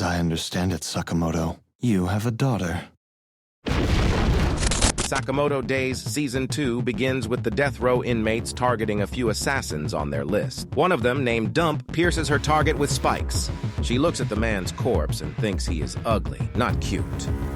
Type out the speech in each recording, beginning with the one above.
I understand it, Sakamoto. You have a daughter. Sakamoto Days Season 2 begins with the death row inmates targeting a few assassins on their list. One of them, named Dump, pierces her target with spikes. She looks at the man's corpse and thinks he is ugly, not cute.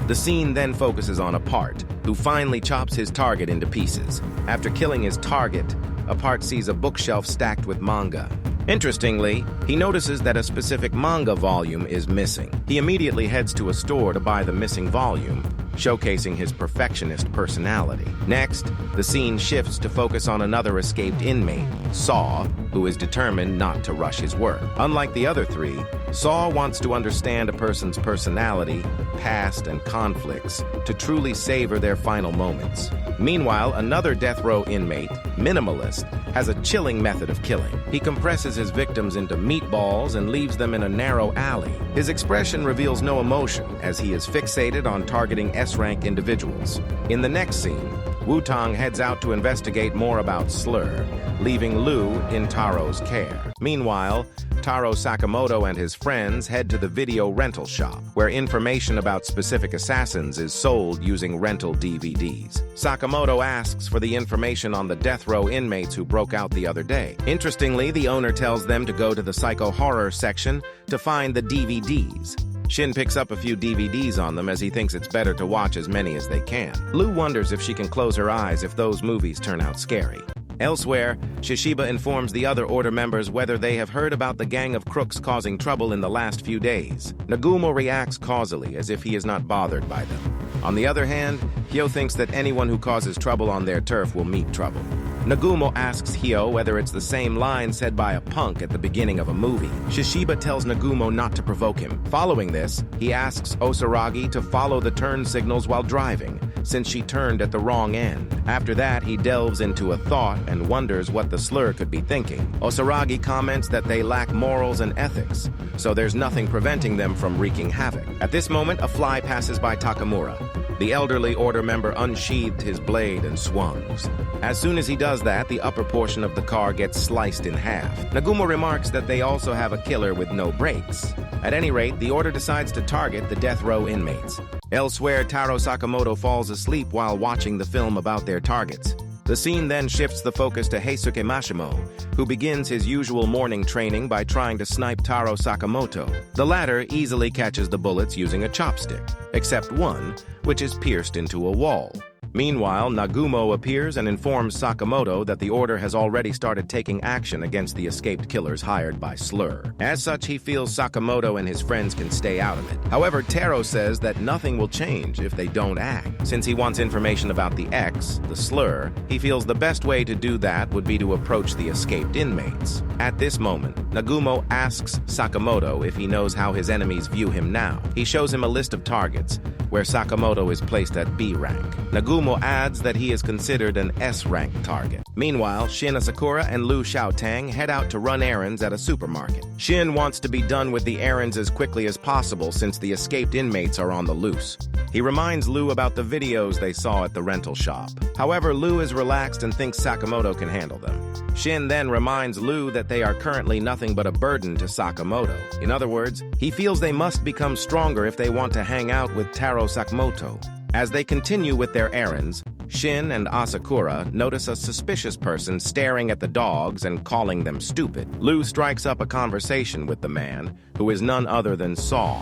The scene then focuses on Apart, who finally chops his target into pieces. After killing his target, Apart sees a bookshelf stacked with manga. Interestingly, he notices that a specific manga volume is missing. He immediately heads to a store to buy the missing volume, showcasing his perfectionist personality. Next, the scene shifts to focus on another escaped inmate, Saw, who is determined not to rush his work. Unlike the other three, Saw wants to understand a person's personality, past, and conflicts to truly savor their final moments. Meanwhile, another death row inmate, Minimalist, has a chilling method of killing. He compresses his victims into meatballs and leaves them in a narrow alley. His expression reveals no emotion, as he is fixated on targeting S-rank individuals. In the next scene, Wu-Tang heads out to investigate more about Slur, leaving Lu in Taro's care. Meanwhile, Taro Sakamoto and his friends head to the video rental shop, where information about specific assassins is sold using rental DVDs. Sakamoto asks for the information on the death row inmates who broke out the other day. Interestingly, the owner tells them to go to the psycho-horror section to find the DVDs. Shin picks up a few DVDs on them as he thinks it's better to watch as many as they can. Lu wonders if she can close her eyes if those movies turn out scary. Elsewhere, Shishiba informs the other Order members whether they have heard about the gang of crooks causing trouble in the last few days. Nagumo reacts causally, as if he is not bothered by them. On the other hand, Hyo thinks that anyone who causes trouble on their turf will meet trouble. Nagumo asks Hyo whether it's the same line said by a punk at the beginning of a movie. Shishiba tells Nagumo not to provoke him. Following this, he asks Osaragi to follow the turn signals while driving, since she turned at the wrong end. After that, he delves into a thought and wonders what the Slur could be thinking. Osaragi comments that they lack morals and ethics, so there's nothing preventing them from wreaking havoc. At this moment, a fly passes by Takamura. The elderly Order member unsheathed his blade and swungs. As soon as he does that, the upper portion of the car gets sliced in half. Nagumo remarks that they also have a killer with no brakes. At any rate, the Order decides to target the death row inmates. Elsewhere, Taro Sakamoto falls asleep while watching the film about their targets. The scene then shifts the focus to Heisuke Mashimo, who begins his usual morning training by trying to snipe Taro Sakamoto. The latter easily catches the bullets using a chopstick, except one, which is pierced into a wall. Meanwhile, Nagumo appears and informs Sakamoto that the Order has already started taking action against the escaped killers hired by Slur. As such, he feels Sakamoto and his friends can stay out of it. However, Taro says that nothing will change if they don't act. Since he wants information about the X, the Slur, he feels the best way to do that would be to approach the escaped inmates. At this moment, Nagumo asks Sakamoto if he knows how his enemies view him now. He shows him a list of targets, where Sakamoto is placed at B rank. Nagumo adds that he is considered an S-rank target. Meanwhile, Shin Asakura and Lu Xiaotang head out to run errands at a supermarket. Shin wants to be done with the errands as quickly as possible since the escaped inmates are on the loose. He reminds Lu about the videos they saw at the rental shop. However, Lu is relaxed and thinks Sakamoto can handle them. Shin then reminds Lu that they are currently nothing but a burden to Sakamoto. In other words, he feels they must become stronger if they want to hang out with Taro Sakamoto. As they continue with their errands, Shin and Asakura notice a suspicious person staring at the dogs and calling them stupid. Lu strikes up a conversation with the man, who is none other than Saw,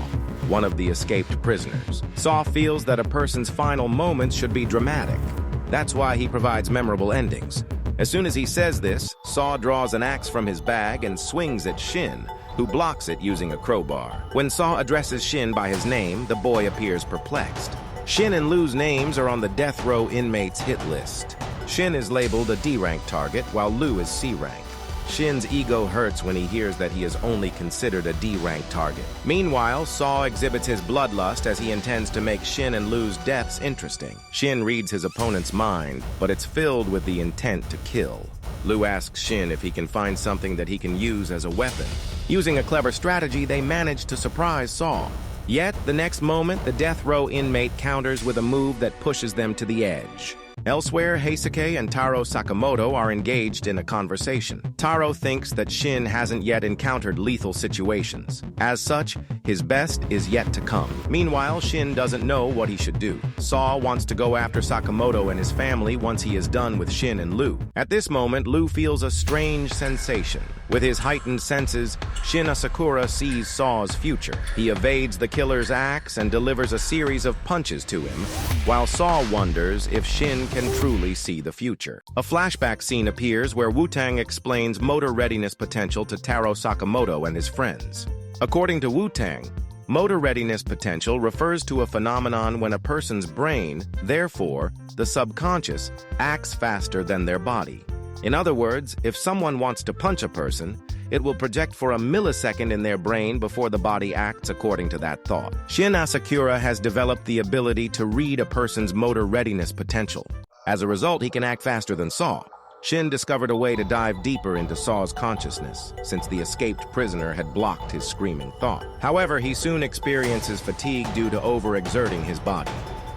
one of the escaped prisoners. Saw feels that a person's final moments should be dramatic. That's why he provides memorable endings. As soon as he says this, Saw draws an axe from his bag and swings at Shin, who blocks it using a crowbar. When Saw addresses Shin by his name, the boy appears perplexed. Shin and Lu's names are on the death row inmates' hit list. Shin is labeled a D-rank target, while Lu is C-rank. Shin's ego hurts when he hears that he is only considered a D-rank target. Meanwhile, Saw exhibits his bloodlust as he intends to make Shin and Lu's deaths interesting. Shin reads his opponent's mind, but it's filled with the intent to kill. Lu asks Shin if he can find something that he can use as a weapon. Using a clever strategy, they manage to surprise Saw. Yet, the next moment, the death row inmate counters with a move that pushes them to the edge. Elsewhere, Heisuke and Taro Sakamoto are engaged in a conversation. Taro thinks that Shin hasn't yet encountered lethal situations. As such, his best is yet to come. Meanwhile, Shin doesn't know what he should do. Saw wants to go after Sakamoto and his family once he is done with Shin and Lu. At this moment, Lu feels a strange sensation. With his heightened senses, Shin Asakura sees Saw's future. He evades the killer's axe and delivers a series of punches to him, while Saw wonders if Shin can truly see the future. A flashback scene appears where Wu-Tang explains motor readiness potential to Taro Sakamoto and his friends. According to Wu-Tang, motor readiness potential refers to a phenomenon when a person's brain, therefore the subconscious, acts faster than their body. In other words, if someone wants to punch a person, it will project for a millisecond in their brain before the body acts according to that thought. Shin Asakura has developed the ability to read a person's motor readiness potential. As a result, he can act faster than Saw. Shin discovered a way to dive deeper into Saw's consciousness, since the escaped prisoner had blocked his screaming thought. However, he soon experiences fatigue due to overexerting his body.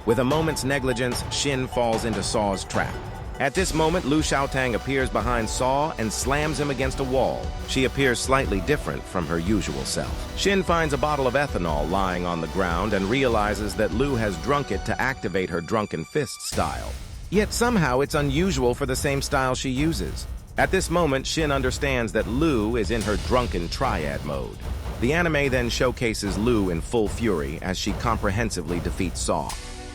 With a moment's negligence, Shin falls into Saw's trap. At this moment, Lu Xiaotang appears behind Saw and slams him against a wall. She appears slightly different from her usual self. Shin finds a bottle of ethanol lying on the ground and realizes that Lu has drunk it to activate her drunken fist style. Yet somehow it's unusual for the same style she uses. At this moment, Shin understands that Lu is in her drunken triad mode. The anime then showcases Lu in full fury as she comprehensively defeats Saw.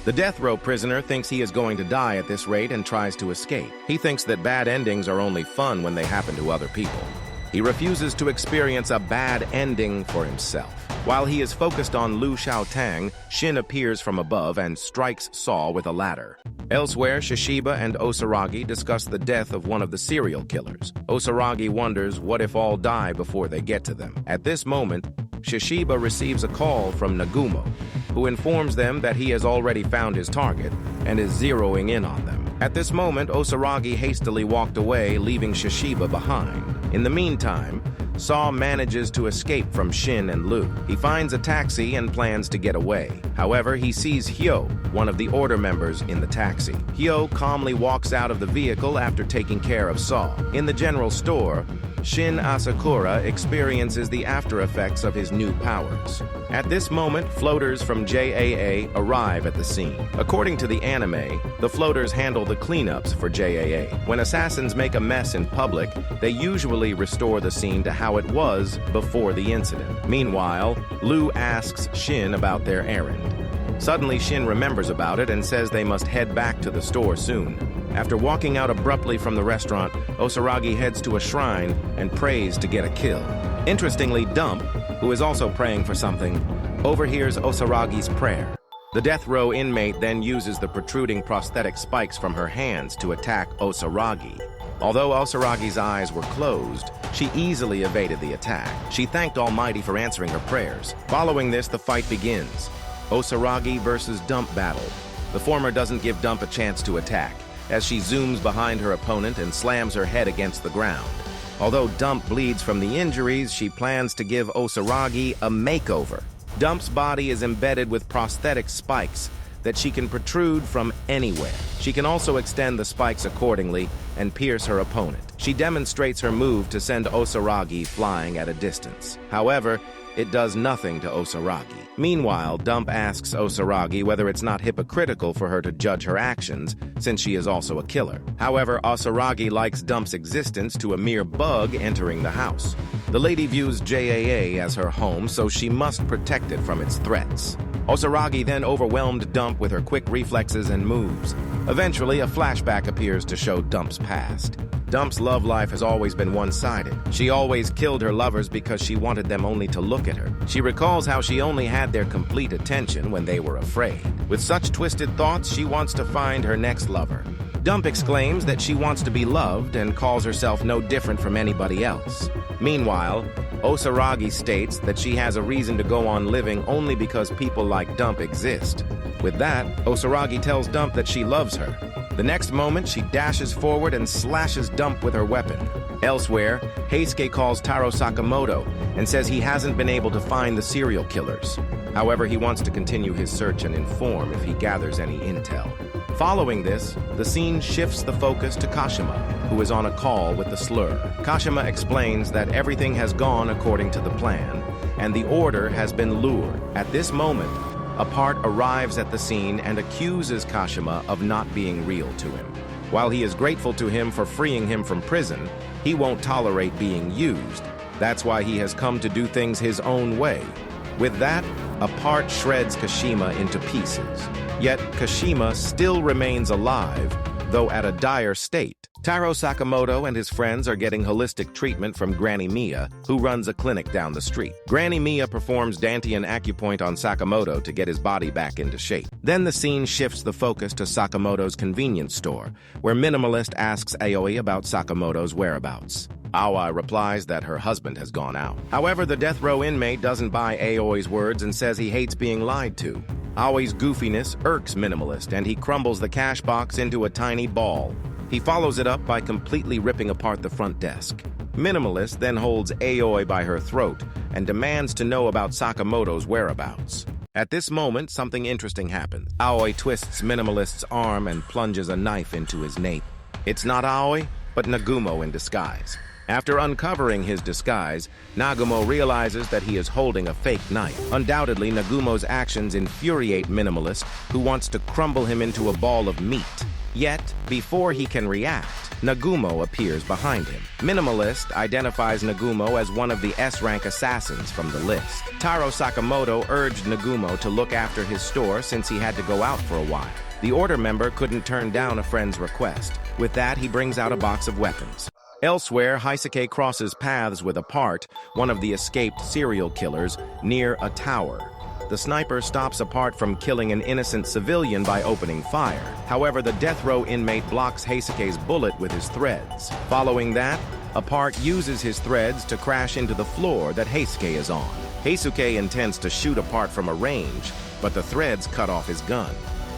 The death row prisoner thinks he is going to die at this rate and tries to escape. He thinks that bad endings are only fun when they happen to other people. He refuses to experience a bad ending for himself. While he is focused on Lu Xiaotang, Shin appears from above and strikes Saw with a ladder. Elsewhere, Shishiba and Osaragi discuss the death of one of the serial killers. Osaragi wonders what if all die before they get to them. At this moment, Shishiba receives a call from Nagumo, who informs them that he has already found his target and is zeroing in on them. At this moment, Osaragi hastily walked away, leaving Shishiba behind. In the meantime, Saw manages to escape from Shin and Lu. He finds a taxi and plans to get away. However, he sees Hyo, one of the order members, in the taxi. Hyo calmly walks out of the vehicle after taking care of Saw. In the general store, Shin Asakura experiences the after effects of his new powers. At this moment, floaters from JAA arrive at the scene. According to the anime, the floaters handle the cleanups for JAA. When assassins make a mess in public, they usually restore the scene to how it was before the incident. Meanwhile, Lu asks Shin about their errand. Suddenly, Shin remembers about it and says they must head back to the store soon. After walking out abruptly from the restaurant, Osaragi heads to a shrine and prays to get a kill. Interestingly, Dump, who is also praying for something, overhears Osaragi's prayer. The death row inmate then uses the protruding prosthetic spikes from her hands to attack Osaragi. Although Osaragi's eyes were closed, she easily evaded the attack. She thanked Almighty for answering her prayers. Following this, the fight begins. Osaragi versus Dump battle. The former doesn't give Dump a chance to attack, as she zooms behind her opponent and slams her head against the ground. Although Dump bleeds from the injuries, she plans to give Osaragi a makeover. Dump's body is embedded with prosthetic spikes that she can protrude from anywhere. She can also extend the spikes accordingly and pierce her opponent. She demonstrates her move to send Osaragi flying at a distance. However, it does nothing to Osaragi. Meanwhile, Dump asks Osaragi whether it's not hypocritical for her to judge her actions, since she is also a killer. However, Osaragi likes Dump's existence to a mere bug entering the house. The lady views JAA as her home, so she must protect it from its threats. Osaragi then overwhelmed Dump with her quick reflexes and moves. Eventually, a flashback appears to show Dump's past. Dump's love life has always been one-sided. She always killed her lovers because she wanted them only to look at her. She recalls how she only had their complete attention when they were afraid. With such twisted thoughts, she wants to find her next lover. Dump exclaims that she wants to be loved and calls herself no different from anybody else. Meanwhile, Osaragi states that she has a reason to go on living only because people like Dump exist. With that, Osaragi tells Dump that she loves her. The next moment, she dashes forward and slashes Dump with her weapon. Elsewhere, Heisuke calls Taro Sakamoto and says he hasn't been able to find the serial killers. However, he wants to continue his search and inform if he gathers any intel. Following this, the scene shifts the focus to Kashima, who is on a call with the slur. Kashima explains that everything has gone according to the plan, and the order has been lured. At this moment, a part arrives at the scene and accuses Kashima of not being real to him. While he is grateful to him for freeing him from prison, he won't tolerate being used. That's why he has come to do things his own way. With that, a part shreds Kashima into pieces. Yet Kashima still remains alive, though at a dire state. Taro Sakamoto and his friends are getting holistic treatment from Granny Mia, who runs a clinic down the street. Granny Mia performs Dantian acupoint on Sakamoto to get his body back into shape. Then the scene shifts the focus to Sakamoto's convenience store, where Minimalist asks Aoi about Sakamoto's whereabouts. Aoi replies that her husband has gone out. However, the death row inmate doesn't buy Aoi's words and says he hates being lied to. Aoi's goofiness irks Minimalist, and he crumbles the cash box into a tiny ball. He follows it up by completely ripping apart the front desk. Minimalist then holds Aoi by her throat and demands to know about Sakamoto's whereabouts. At this moment, something interesting happens. Aoi twists Minimalist's arm and plunges a knife into his nape. It's not Aoi, but Nagumo in disguise. After uncovering his disguise, Nagumo realizes that he is holding a fake knife. Undoubtedly, Nagumo's actions infuriate Minimalist, who wants to crumble him into a ball of meat. Yet, before he can react, Nagumo appears behind him. Minimalist identifies Nagumo as one of the S-rank assassins from the list. Taro Sakamoto urged Nagumo to look after his store since he had to go out for a while. The Order member couldn't turn down a friend's request. With that, he brings out a box of weapons. Elsewhere, Heisuke crosses paths with Apart, one of the escaped serial killers, near a tower. The sniper stops Apart from killing an innocent civilian by opening fire. However, the death row inmate blocks Heisuke's bullet with his threads. Following that, Apart uses his threads to crash into the floor that Heisuke is on. Heisuke intends to shoot Apart from a range, but the threads cut off his gun.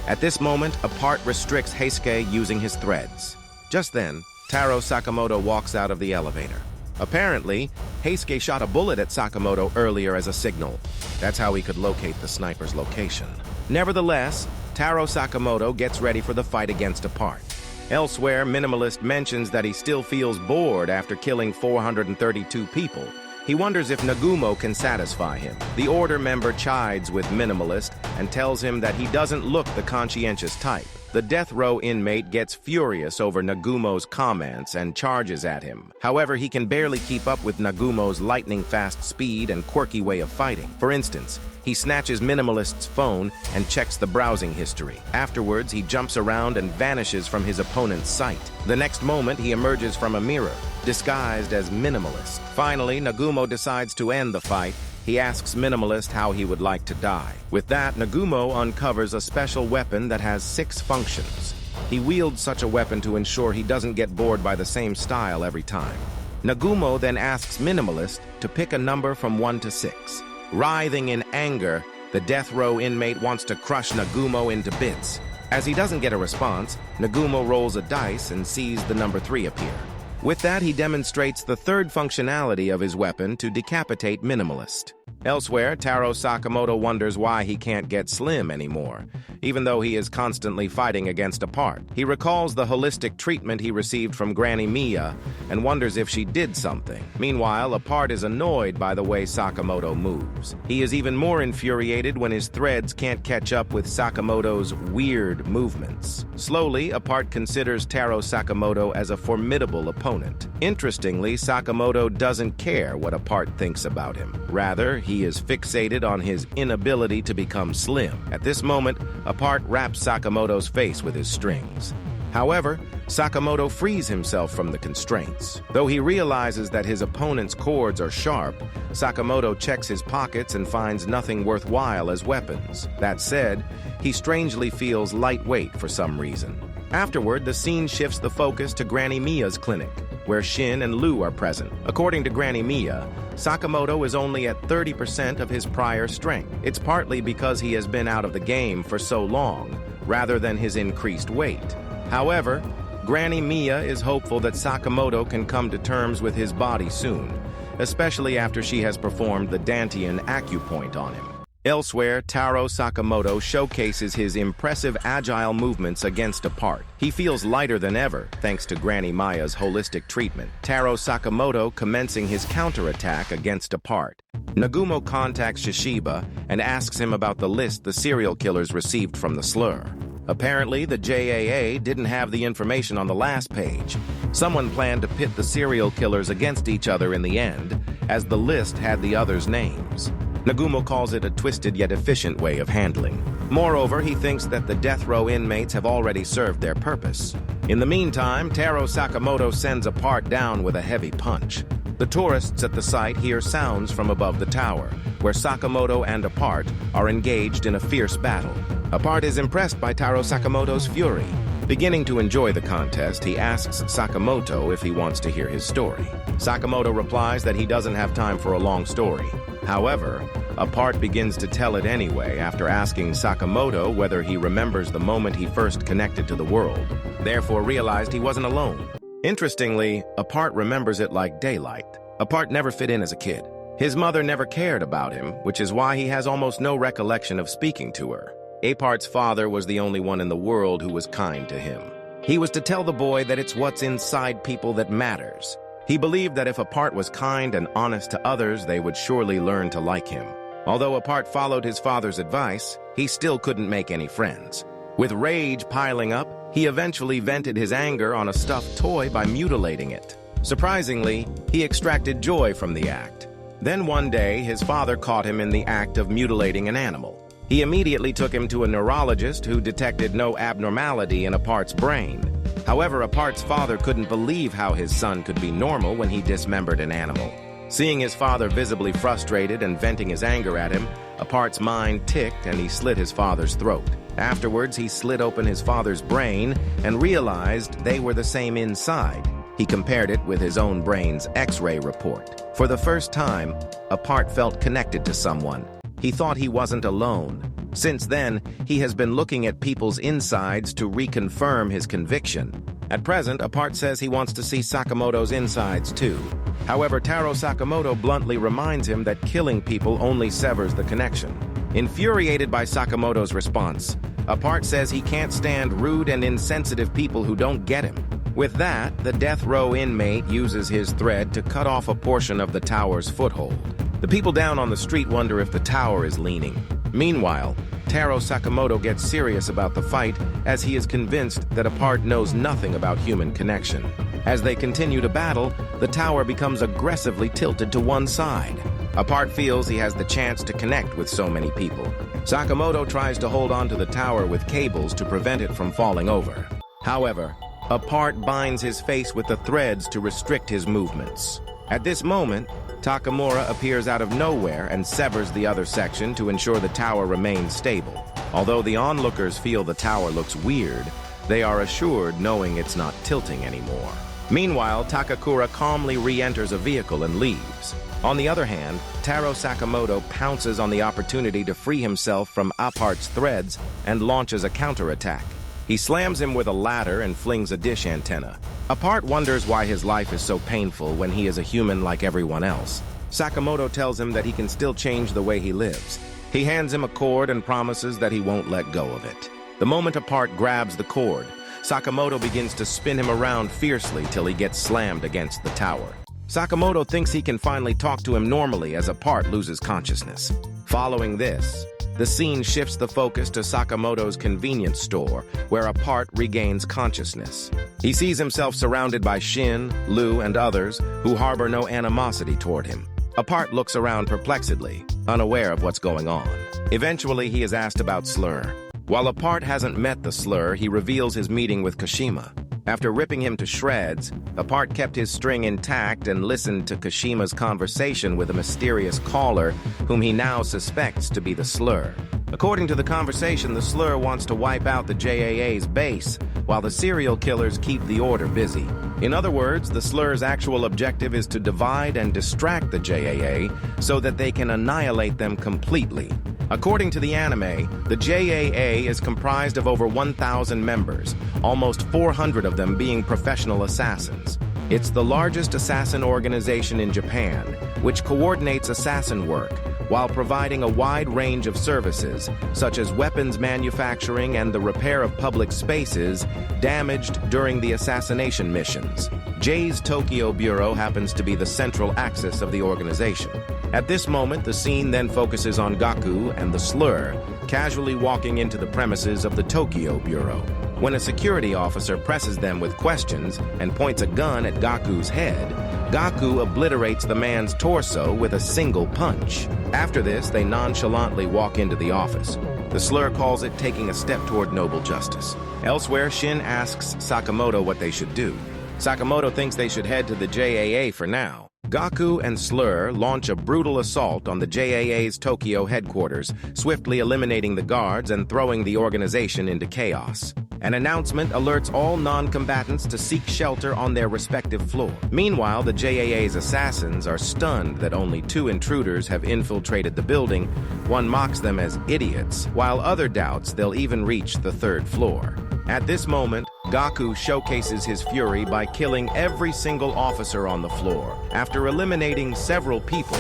At this moment, Apart restricts Heisuke using his threads. Just then, Taro Sakamoto walks out of the elevator. Apparently, Heisuke shot a bullet at Sakamoto earlier as a signal. That's how he could locate the sniper's location. Nevertheless, Taro Sakamoto gets ready for the fight against Apart. Elsewhere, Minimalist mentions that he still feels bored after killing 432 people. He wonders if Nagumo can satisfy him. The Order member chides with Minimalist and tells him that he doesn't look the conscientious type. The death row inmate gets furious over Nagumo's comments and charges at him. However, he can barely keep up with Nagumo's lightning-fast speed and quirky way of fighting. For instance, he snatches Minimalist's phone and checks the browsing history. Afterwards, he jumps around and vanishes from his opponent's sight. The next moment, he emerges from a mirror, disguised as Minimalist. Finally, Nagumo decides to end the fight. He asks Minimalist how he would like to die. With that, Nagumo uncovers a special weapon that has 6 functions. He wields such a weapon to ensure he doesn't get bored by the same style every time. Nagumo then asks Minimalist to pick a number from 1 to 6. Writhing in anger, the death row inmate wants to crush Nagumo into bits. As he doesn't get a response, Nagumo rolls a dice and sees the number 3 appear. With that, he demonstrates the third functionality of his weapon to decapitate Minimalist. Elsewhere, Taro Sakamoto wonders why he can't get slim anymore, even though he is constantly fighting against Apart. He recalls the holistic treatment he received from Granny Mia and wonders if she did something. Meanwhile, Apart is annoyed by the way Sakamoto moves. He is even more infuriated when his threads can't catch up with Sakamoto's weird movements. Slowly, Apart considers Taro Sakamoto as a formidable opponent. Interestingly, Sakamoto doesn't care what Apart thinks about him. Rather, he is fixated on his inability to become slim. At this moment, Apart wraps Sakamoto's face with his strings. However, Sakamoto frees himself from the constraints. Though he realizes that his opponent's cords are sharp, Sakamoto checks his pockets and finds nothing worthwhile as weapons. That said, he strangely feels lightweight for some reason. Afterward, the scene shifts the focus to Granny Mia's clinic, where Shin and Lu are present. According to Granny Mia, Sakamoto is only at 30% of his prior strength. It's partly because he has been out of the game for so long, rather than his increased weight. However, Granny Mia is hopeful that Sakamoto can come to terms with his body soon, especially after she has performed the Dantian acupoint on him. Elsewhere, Taro Sakamoto showcases his impressive agile movements against Apart. He feels lighter than ever, thanks to Granny Maya's holistic treatment. Taro Sakamoto commencing his counterattack against Apart. Nagumo contacts Shishiba and asks him about the list the serial killers received from the slur. Apparently, the JAA didn't have the information on the last page. Someone planned to pit the serial killers against each other in the end, as the list had the others' names. Nagumo calls it a twisted yet efficient way of handling. Moreover, he thinks that the death row inmates have already served their purpose. In the meantime, Taro Sakamoto sends Apart down with a heavy punch. The tourists at the site hear sounds from above the tower, where Sakamoto and Apart are engaged in a fierce battle. Apart is impressed by Taro Sakamoto's fury. Beginning to enjoy the contest, he asks Sakamoto if he wants to hear his story. Sakamoto replies that he doesn't have time for a long story. However, Apart begins to tell it anyway after asking Sakamoto whether he remembers the moment he first connected to the world, therefore realized he wasn't alone. Interestingly, Apart remembers it like daylight. Apart never fit in as a kid. His mother never cared about him, which is why he has almost no recollection of speaking to her. Apart's father was the only one in the world who was kind to him. He was to tell the boy that it's what's inside people that matters. He believed that if Apart was kind and honest to others, they would surely learn to like him. Although Apart followed his father's advice, he still couldn't make any friends. With rage piling up, he eventually vented his anger on a stuffed toy by mutilating it. Surprisingly, he extracted joy from the act. Then one day, his father caught him in the act of mutilating an animal. He immediately took him to a neurologist who detected no abnormality in Apart's brain. However, Apart's father couldn't believe how his son could be normal when he dismembered an animal. Seeing his father visibly frustrated and venting his anger at him, Apart's mind ticked and he slit his father's throat. Afterwards, he slit open his father's brain and realized they were the same inside. He compared it with his own brain's X-ray report. For the first time, Apart felt connected to someone. He thought he wasn't alone. Since then, he has been looking at people's insides to reconfirm his conviction. At present, Apart says he wants to see Sakamoto's insides too. However, Taro Sakamoto bluntly reminds him that killing people only severs the connection. Infuriated by Sakamoto's response, Apart says he can't stand rude and insensitive people who don't get him. With that, the death row inmate uses his thread to cut off a portion of the tower's foothold. The people down on the street wonder if the tower is leaning. Meanwhile, Taro Sakamoto gets serious about the fight as he is convinced that Apart knows nothing about human connection. As they continue to battle, the tower becomes aggressively tilted to one side. Apart feels he has the chance to connect with so many people. Sakamoto tries to hold on to the tower with cables to prevent it from falling over. However, Apart binds his face with the threads to restrict his movements. At this moment, Takamura appears out of nowhere and severs the other section to ensure the tower remains stable. Although the onlookers feel the tower looks weird, they are assured knowing it's not tilting anymore. Meanwhile, Takakura calmly re-enters a vehicle and leaves. On the other hand, Taro Sakamoto pounces on the opportunity to free himself from Apart's threads and launches a counterattack. He slams him with a ladder and flings a dish antenna. Apart wonders why his life is so painful when he is a human like everyone else. Sakamoto tells him that he can still change the way he lives. He hands him a cord and promises that he won't let go of it. The moment Apart grabs the cord, Sakamoto begins to spin him around fiercely till he gets slammed against the tower. Sakamoto thinks he can finally talk to him normally as Apart loses consciousness. Following this, the scene shifts the focus to Sakamoto's convenience store, where Apart regains consciousness. He sees himself surrounded by Shin, Lu, and others who harbor no animosity toward him. Apart looks around perplexedly, unaware of what's going on. Eventually, he is asked about Slur. While Apart hasn't met the Slur, he reveals his meeting with Kashima. After ripping him to shreds, Apart kept his string intact and listened to Kashima's conversation with a mysterious caller whom he now suspects to be the Slur. According to the conversation, the Slur wants to wipe out the JAA's base, while the serial killers keep the Order busy. In other words, the Slur's actual objective is to divide and distract the JAA so that they can annihilate them completely. According to the anime, the JAA is comprised of over 1,000 members, almost 400 of them being professional assassins. It's the largest assassin organization in Japan, which coordinates assassin work, while providing a wide range of services, such as weapons manufacturing and the repair of public spaces damaged during the assassination missions. Jay's Tokyo Bureau happens to be the central axis of the organization. At this moment, the scene then focuses on Gaku and the Slur casually walking into the premises of the Tokyo Bureau. When a security officer presses them with questions and points a gun at Gaku's head, Gaku obliterates the man's torso with a single punch. After this, they nonchalantly walk into the office. The Slur calls it taking a step toward noble justice. Elsewhere, Shin asks Sakamoto what they should do. Sakamoto thinks they should head to the JAA for now. Gaku and Slur launch a brutal assault on the JAA's Tokyo headquarters, swiftly eliminating the guards and throwing the organization into chaos. An announcement alerts all non-combatants to seek shelter on their respective floor. Meanwhile, the JAA's assassins are stunned that only 2 intruders have infiltrated the building. One mocks them as idiots, while other doubts they'll even reach the 3rd floor. At this moment, Gaku showcases his fury by killing every single officer on the floor. After eliminating several people,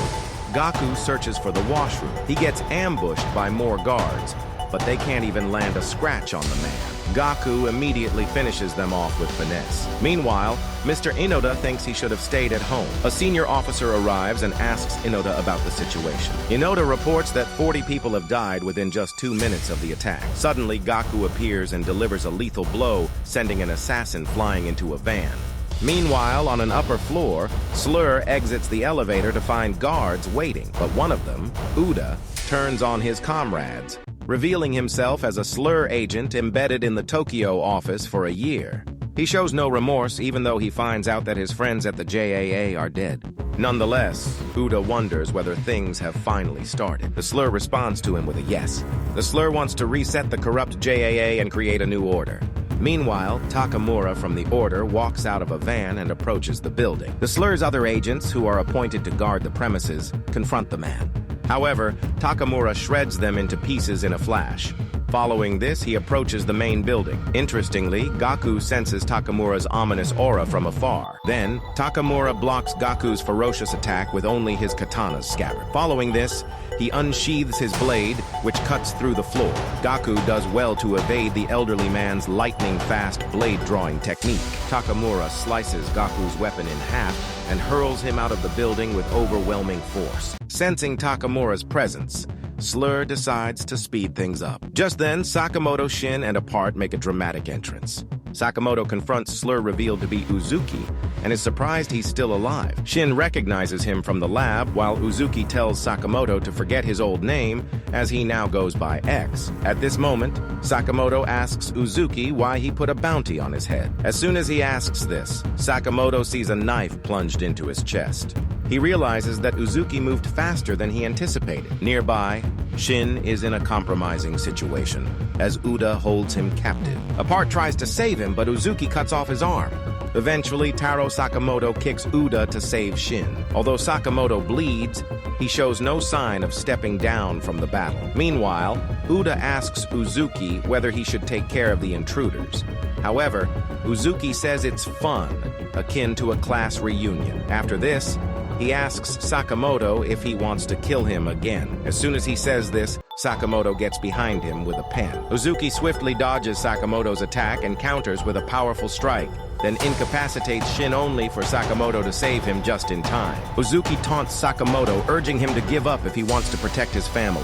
Gaku searches for the washroom. He gets ambushed by more guards, but they can't even land a scratch on the man. Gaku immediately finishes them off with finesse. Meanwhile, Mr. Inoda thinks he should have stayed at home. A senior officer arrives and asks Inoda about the situation. Inoda reports that 40 people have died within just 2 minutes of the attack. Suddenly, Gaku appears and delivers a lethal blow, sending an assassin flying into a van. Meanwhile, on an upper floor, Slur exits the elevator to find guards waiting, but one of them, Uda, turns on his comrades, revealing himself as a Slur agent embedded in the Tokyo office for a year. He shows no remorse even though he finds out that his friends at the JAA are dead. Nonetheless, Uda wonders whether things have finally started. The Slur responds to him with a yes. The Slur wants to reset the corrupt JAA and create a new order. Meanwhile, Takamura from the Order walks out of a van and approaches the building. The Slur's other agents, who are appointed to guard the premises, confront the man. However, Takamura shreds them into pieces in a flash. Following this, he approaches the main building. Interestingly, Gaku senses Takamura's ominous aura from afar. Then, Takamura blocks Gaku's ferocious attack with only his katana's scabbard. Following this, he unsheathes his blade, which cuts through the floor. Gaku does well to evade the elderly man's lightning-fast blade-drawing technique. Takamura slices Gaku's weapon in half and hurls him out of the building with overwhelming force. Sensing Takamura's presence, Slur decides to speed things up. Just then, Sakamoto, Shin, and Apart make a dramatic entrance. Sakamoto confronts Slur revealed to be Uzuki and is surprised he's still alive. Shin recognizes him from the lab, while Uzuki tells Sakamoto to forget his old name, as he now goes by X. At this moment, Sakamoto asks Uzuki why he put a bounty on his head. As soon as he asks this, Sakamoto sees a knife plunged into his chest. He realizes that Uzuki moved faster than he anticipated. Nearby, Shin is in a compromising situation, as Uda holds him captive. Apart tries to save him, but Uzuki cuts off his arm. Eventually, Taro Sakamoto kicks Uda to save Shin. Although Sakamoto bleeds, he shows no sign of stepping down from the battle. Meanwhile, Uda asks Uzuki whether he should take care of the intruders. However, Uzuki says it's fun, akin to a class reunion. After this, he asks Sakamoto if he wants to kill him again. As soon as he says this, Sakamoto gets behind him with a pen. Uzuki swiftly dodges Sakamoto's attack and counters with a powerful strike, then incapacitates Shin only for Sakamoto to save him just in time. Uzuki taunts Sakamoto, urging him to give up if he wants to protect his family.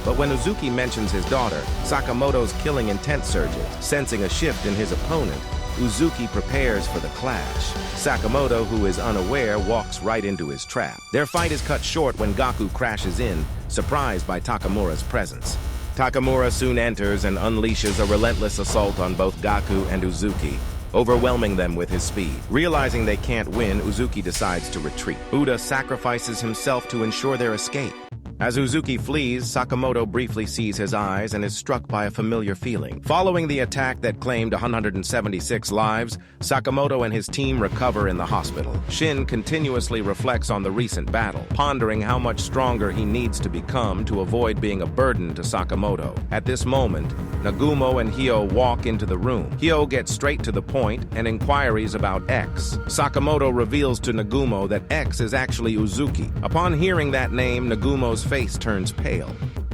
But when Uzuki mentions his daughter, Sakamoto's killing intent surges. Sensing a shift in his opponent, Uzuki prepares for the clash. Sakamoto, who is unaware, walks right into his trap. Their fight is cut short when Gaku crashes in, surprised by Takamura's presence. Takamura soon enters and unleashes a relentless assault on both Gaku and Uzuki, overwhelming them with his speed. Realizing they can't win, Uzuki decides to retreat. Uda sacrifices himself to ensure their escape. As Uzuki flees, Sakamoto briefly sees his eyes and is struck by a familiar feeling. Following the attack that claimed 176 lives, Sakamoto and his team recover in the hospital. Shin continuously reflects on the recent battle, pondering how much stronger he needs to become to avoid being a burden to Sakamoto. At this moment, Nagumo and Hyo walk into the room. Hyo gets straight to the point and inquiries about X. Sakamoto reveals to Nagumo that X is actually Uzuki. Upon hearing that name, Nagumo's face turns pale.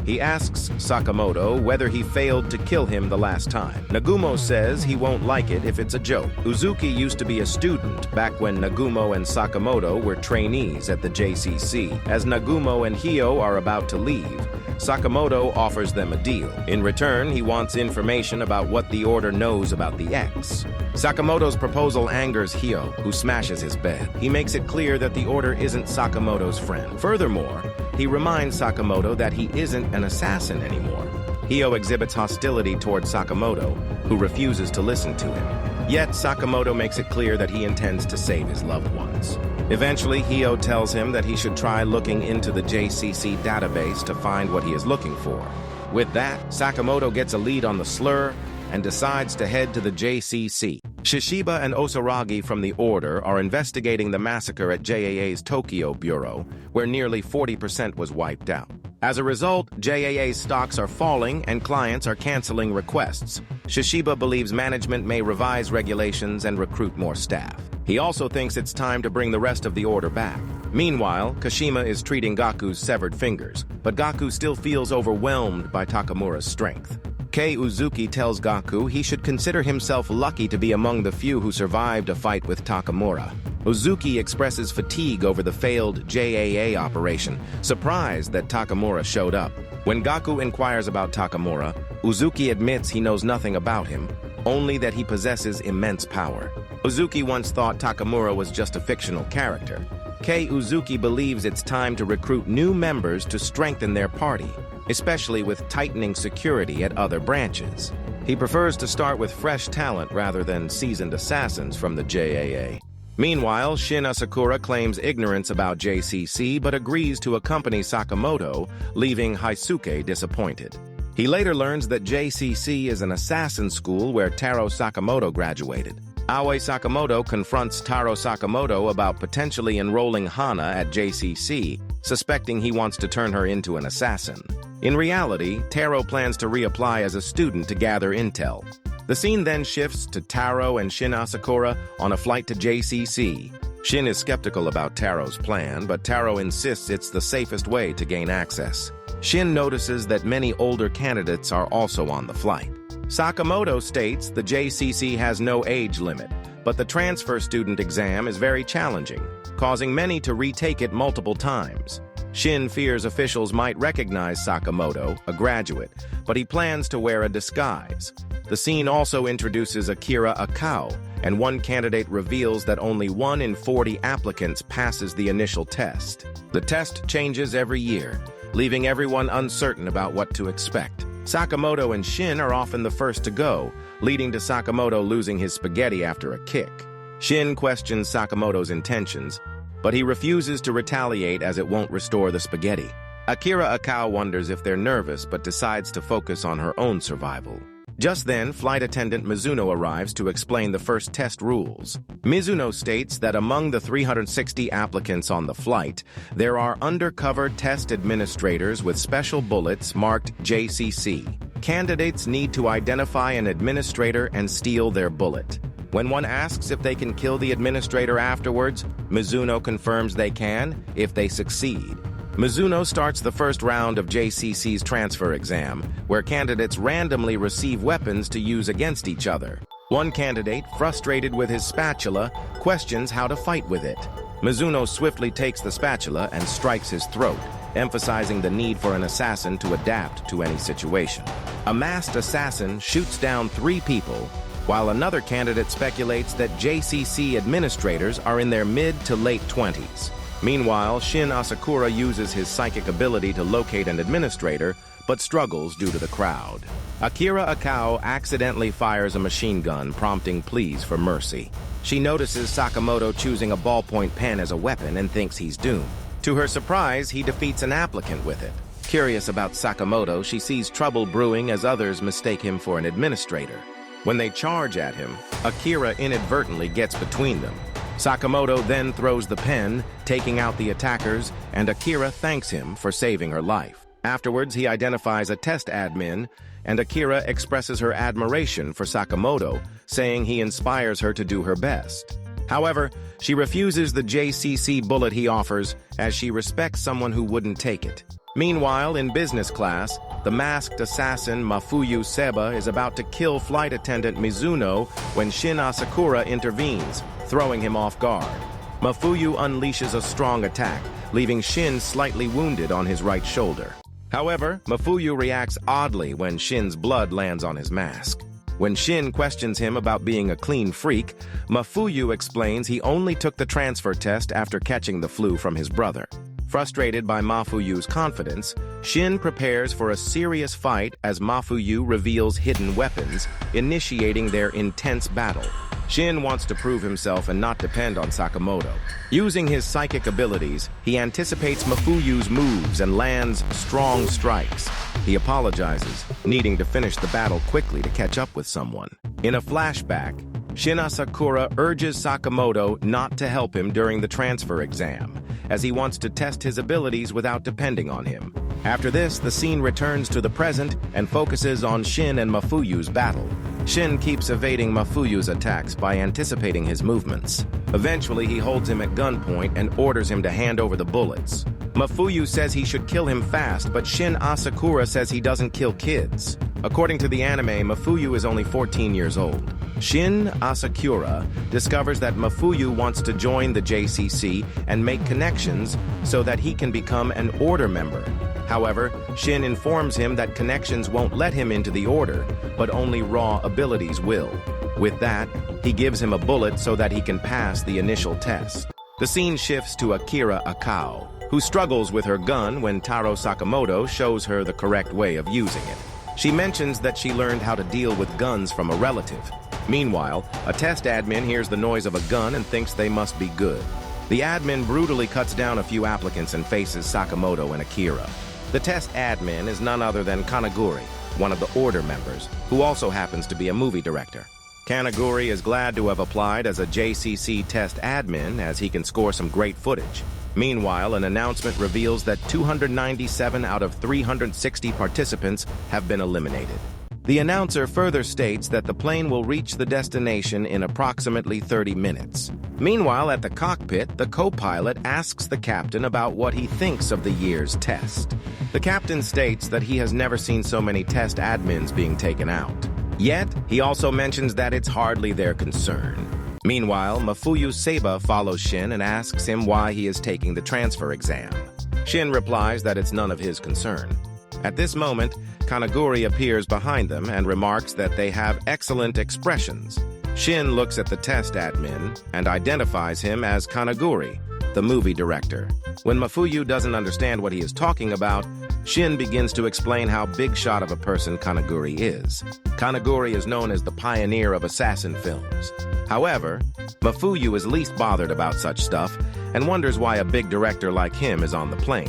He asks Sakamoto whether he failed to kill him the last time. Nagumo says he won't like it if it's a joke. Uzuki used to be a student back when Nagumo and Sakamoto were trainees at the JCC. As Nagumo and Hio are about to leave, Sakamoto offers them a deal. In return, he wants information about what the Order knows about the X. Sakamoto's proposal angers Hio, who smashes his bed. He makes it clear that the Order isn't Sakamoto's friend. Furthermore, he reminds Sakamoto that he isn't an assassin anymore. Hio exhibits hostility towards Sakamoto, who refuses to listen to him. Yet, Sakamoto makes it clear that he intends to save his loved ones. Eventually, Hio tells him that he should try looking into the JCC database to find what he is looking for. With that, Sakamoto gets a lead on the slur and decides to head to the JCC. Shishiba and Osaragi from the Order are investigating the massacre at JAA's Tokyo Bureau, where nearly 40% was wiped out. As a result, JAA's stocks are falling and clients are canceling requests. Shishiba believes management may revise regulations and recruit more staff. He also thinks it's time to bring the rest of the Order back. Meanwhile, Kashima is treating Gaku's severed fingers, but Gaku still feels overwhelmed by Takamura's strength. Kei Uzuki tells Gaku he should consider himself lucky to be among the few who survived a fight with Takamura. Uzuki expresses fatigue over the failed JAA operation, surprised that Takamura showed up. When Gaku inquires about Takamura, Uzuki admits he knows nothing about him, only that he possesses immense power. Uzuki once thought Takamura was just a fictional character. Kei Uzuki believes it's time to recruit new members to strengthen their party, especially with tightening security at other branches. He prefers to start with fresh talent rather than seasoned assassins from the JAA. Meanwhile, Shin Asakura claims ignorance about JCC but agrees to accompany Sakamoto, leaving Haisuke disappointed. He later learns that JCC is an assassin school where Taro Sakamoto graduated. Aoi Sakamoto confronts Taro Sakamoto about potentially enrolling Hana at JCC, suspecting he wants to turn her into an assassin. In reality, Taro plans to reapply as a student to gather intel. The scene then shifts to Taro and Shin Asakura on a flight to JCC. Shin is skeptical about Taro's plan, but Taro insists it's the safest way to gain access. Shin notices that many older candidates are also on the flight. Sakamoto states the JCC has no age limit, but the transfer student exam is very challenging, causing many to retake it multiple times. Shin fears officials might recognize Sakamoto, a graduate, but he plans to wear a disguise. The scene also introduces Akira Akao, and one candidate reveals that only 1 in 40 applicants passes the initial test. The test changes every year, leaving everyone uncertain about what to expect. Sakamoto and Shin are often the first to go, leading to Sakamoto losing his spaghetti after a kick. Shin questions Sakamoto's intentions, but he refuses to retaliate as it won't restore the spaghetti. Akira Akao wonders if they're nervous but decides to focus on her own survival. Just then, flight attendant Mizuno arrives to explain the first test rules. Mizuno states that among the 360 applicants on the flight, there are undercover test administrators with special bullets marked JCC. Candidates need to identify an administrator and steal their bullet. When one asks if they can kill the administrator afterwards, Mizuno confirms they can if they succeed. Mizuno starts the first round of JCC's transfer exam, where candidates randomly receive weapons to use against each other. One candidate, frustrated with his spatula, questions how to fight with it. Mizuno swiftly takes the spatula and strikes his throat, emphasizing the need for an assassin to adapt to any situation. A masked assassin shoots down 3 people, while another candidate speculates that JCC administrators are in their mid to late 20s. Meanwhile, Shin Asakura uses his psychic ability to locate an administrator, but struggles due to the crowd. Akira Akao accidentally fires a machine gun, prompting pleas for mercy. She notices Sakamoto choosing a ballpoint pen as a weapon and thinks he's doomed. To her surprise, he defeats an applicant with it. Curious about Sakamoto, she sees trouble brewing as others mistake him for an administrator. When they charge at him, Akira inadvertently gets between them. Sakamoto then throws the pen, taking out the attackers, and Akira thanks him for saving her life. Afterwards, he identifies a test admin, and Akira expresses her admiration for Sakamoto, saying he inspires her to do her best. However, she refuses the JCC bullet he offers, as she respects someone who wouldn't take it. Meanwhile, in business class, the masked assassin Mafuyu Seba is about to kill flight attendant Mizuno when Shin Asakura intervenes, throwing him off guard. Mafuyu unleashes a strong attack, leaving Shin slightly wounded on his right shoulder. However, Mafuyu reacts oddly when Shin's blood lands on his mask. When Shin questions him about being a clean freak, Mafuyu explains he only took the transfer test after catching the flu from his brother. Frustrated by Mafuyu's confidence, Shin prepares for a serious fight as Mafuyu reveals hidden weapons, initiating their intense battle. Shin wants to prove himself and not depend on Sakamoto. Using his psychic abilities, he anticipates Mafuyu's moves and lands strong strikes. He apologizes, needing to finish the battle quickly to catch up with someone. In a flashback, Shin Asakura urges Sakamoto not to help him during the transfer exam, as he wants to test his abilities without depending on him. After this, the scene returns to the present and focuses on Shin and Mafuyu's battle. Shin keeps evading Mafuyu's attacks by anticipating his movements. Eventually, he holds him at gunpoint and orders him to hand over the bullets. Mafuyu says he should kill him fast, but Shin Asakura says he doesn't kill kids. According to the anime, Mafuyu is only 14 years old. Shin Asakura discovers that Mafuyu wants to join the JCC and make connections so that he can become an order member. However, Shin informs him that connections won't let him into the order, but only raw abilities will. With that, he gives him a bullet so that he can pass the initial test. The scene shifts to Akira Akao, who struggles with her gun when Taro Sakamoto shows her the correct way of using it. She mentions that she learned how to deal with guns from a relative. Meanwhile, a test admin hears the noise of a gun and thinks they must be good. The admin brutally cuts down a few applicants and faces Sakamoto and Akira. The test admin is none other than Kanaguri, one of the order members, who also happens to be a movie director. Kanaguri is glad to have applied as a JCC test admin as he can score some great footage. Meanwhile, an announcement reveals that 297 out of 360 participants have been eliminated. The announcer further states that the plane will reach the destination in approximately 30 minutes. Meanwhile, at the cockpit, the co-pilot asks the captain about what he thinks of the year's test. The captain states that he has never seen so many test admins being taken out. Yet, he also mentions that it's hardly their concern. Meanwhile, Mafuyu Seba follows Shin and asks him why he is taking the transfer exam. Shin replies that it's none of his concern. At this moment, Kanaguri appears behind them and remarks that they have excellent expressions. Shin looks at the test admin and identifies him as Kanaguri, the movie director. When Mafuyu doesn't understand what he is talking about, Shin begins to explain how big shot of a person Kanaguri is. Kanaguri is known as the pioneer of assassin films. However, Mafuyu is least bothered about such stuff and wonders why a big director like him is on the plane.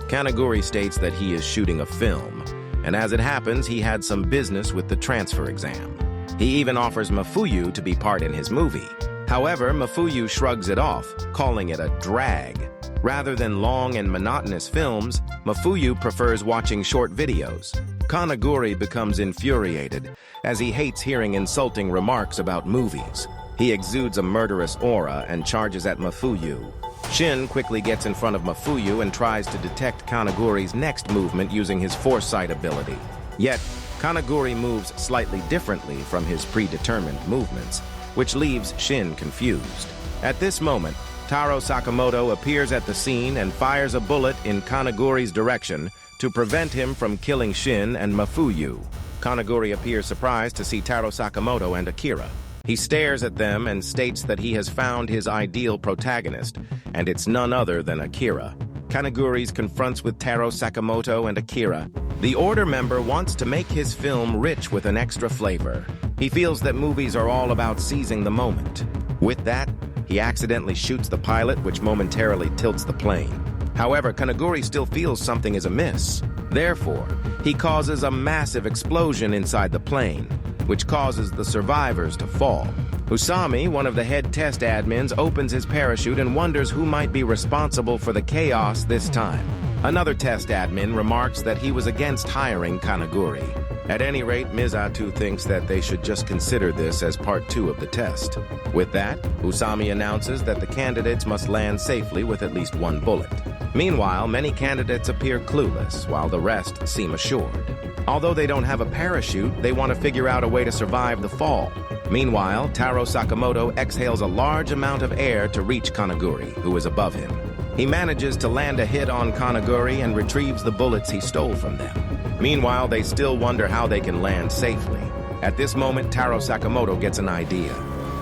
Kanaguri states that he is shooting a film, and as it happens, he had some business with the transfer exam. He even offers Mafuyu to be part in his movie. However, Mafuyu shrugs it off, calling it a drag. Rather than long and monotonous films, Mafuyu prefers watching short videos. Kanaguri becomes infuriated, as he hates hearing insulting remarks about movies. He exudes a murderous aura and charges at Mafuyu. Shin quickly gets in front of Mafuyu and tries to detect Kanaguri's next movement using his foresight ability. Yet, Kanaguri moves slightly differently from his predetermined movements, which leaves Shin confused. At this moment, Taro Sakamoto appears at the scene and fires a bullet in Kanaguri's direction to prevent him from killing Shin and Mafuyu. Kanaguri appears surprised to see Taro Sakamoto and Akira. He stares at them and states that he has found his ideal protagonist, and it's none other than Akira. Kanaguri confronts with Taro Sakamoto and Akira. The Order member wants to make his film rich with an extra flavor. He feels that movies are all about seizing the moment. With that, he accidentally shoots the pilot, which momentarily tilts the plane. However, Kanaguri still feels something is amiss. Therefore, he causes a massive explosion inside the plane, which causes the survivors to fall. Usami, one of the head test admins, opens his parachute and wonders who might be responsible for the chaos this time. Another test admin remarks that he was against hiring Kanaguri. At any rate, Mizatu thinks that they should just consider this as part 2 of the test. With that, Usami announces that the candidates must land safely with at least one bullet. Meanwhile, many candidates appear clueless, while the rest seem assured. Although they don't have a parachute, they want to figure out a way to survive the fall. Meanwhile, Taro Sakamoto exhales a large amount of air to reach Kanaguri, who is above him. He manages to land a hit on Kanaguri and retrieves the bullets he stole from them. Meanwhile, they still wonder how they can land safely. At this moment, Taro Sakamoto gets an idea.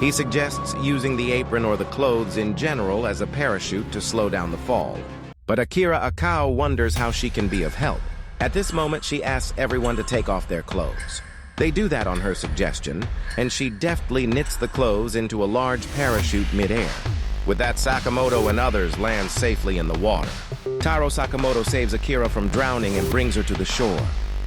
He suggests using the apron or the clothes in general as a parachute to slow down the fall. But Akira Akao wonders how she can be of help. At this moment, she asks everyone to take off their clothes. They do that on her suggestion, and she deftly knits the clothes into a large parachute mid-air. With that, Sakamoto and others land safely in the water. Taro Sakamoto saves Akira from drowning and brings her to the shore.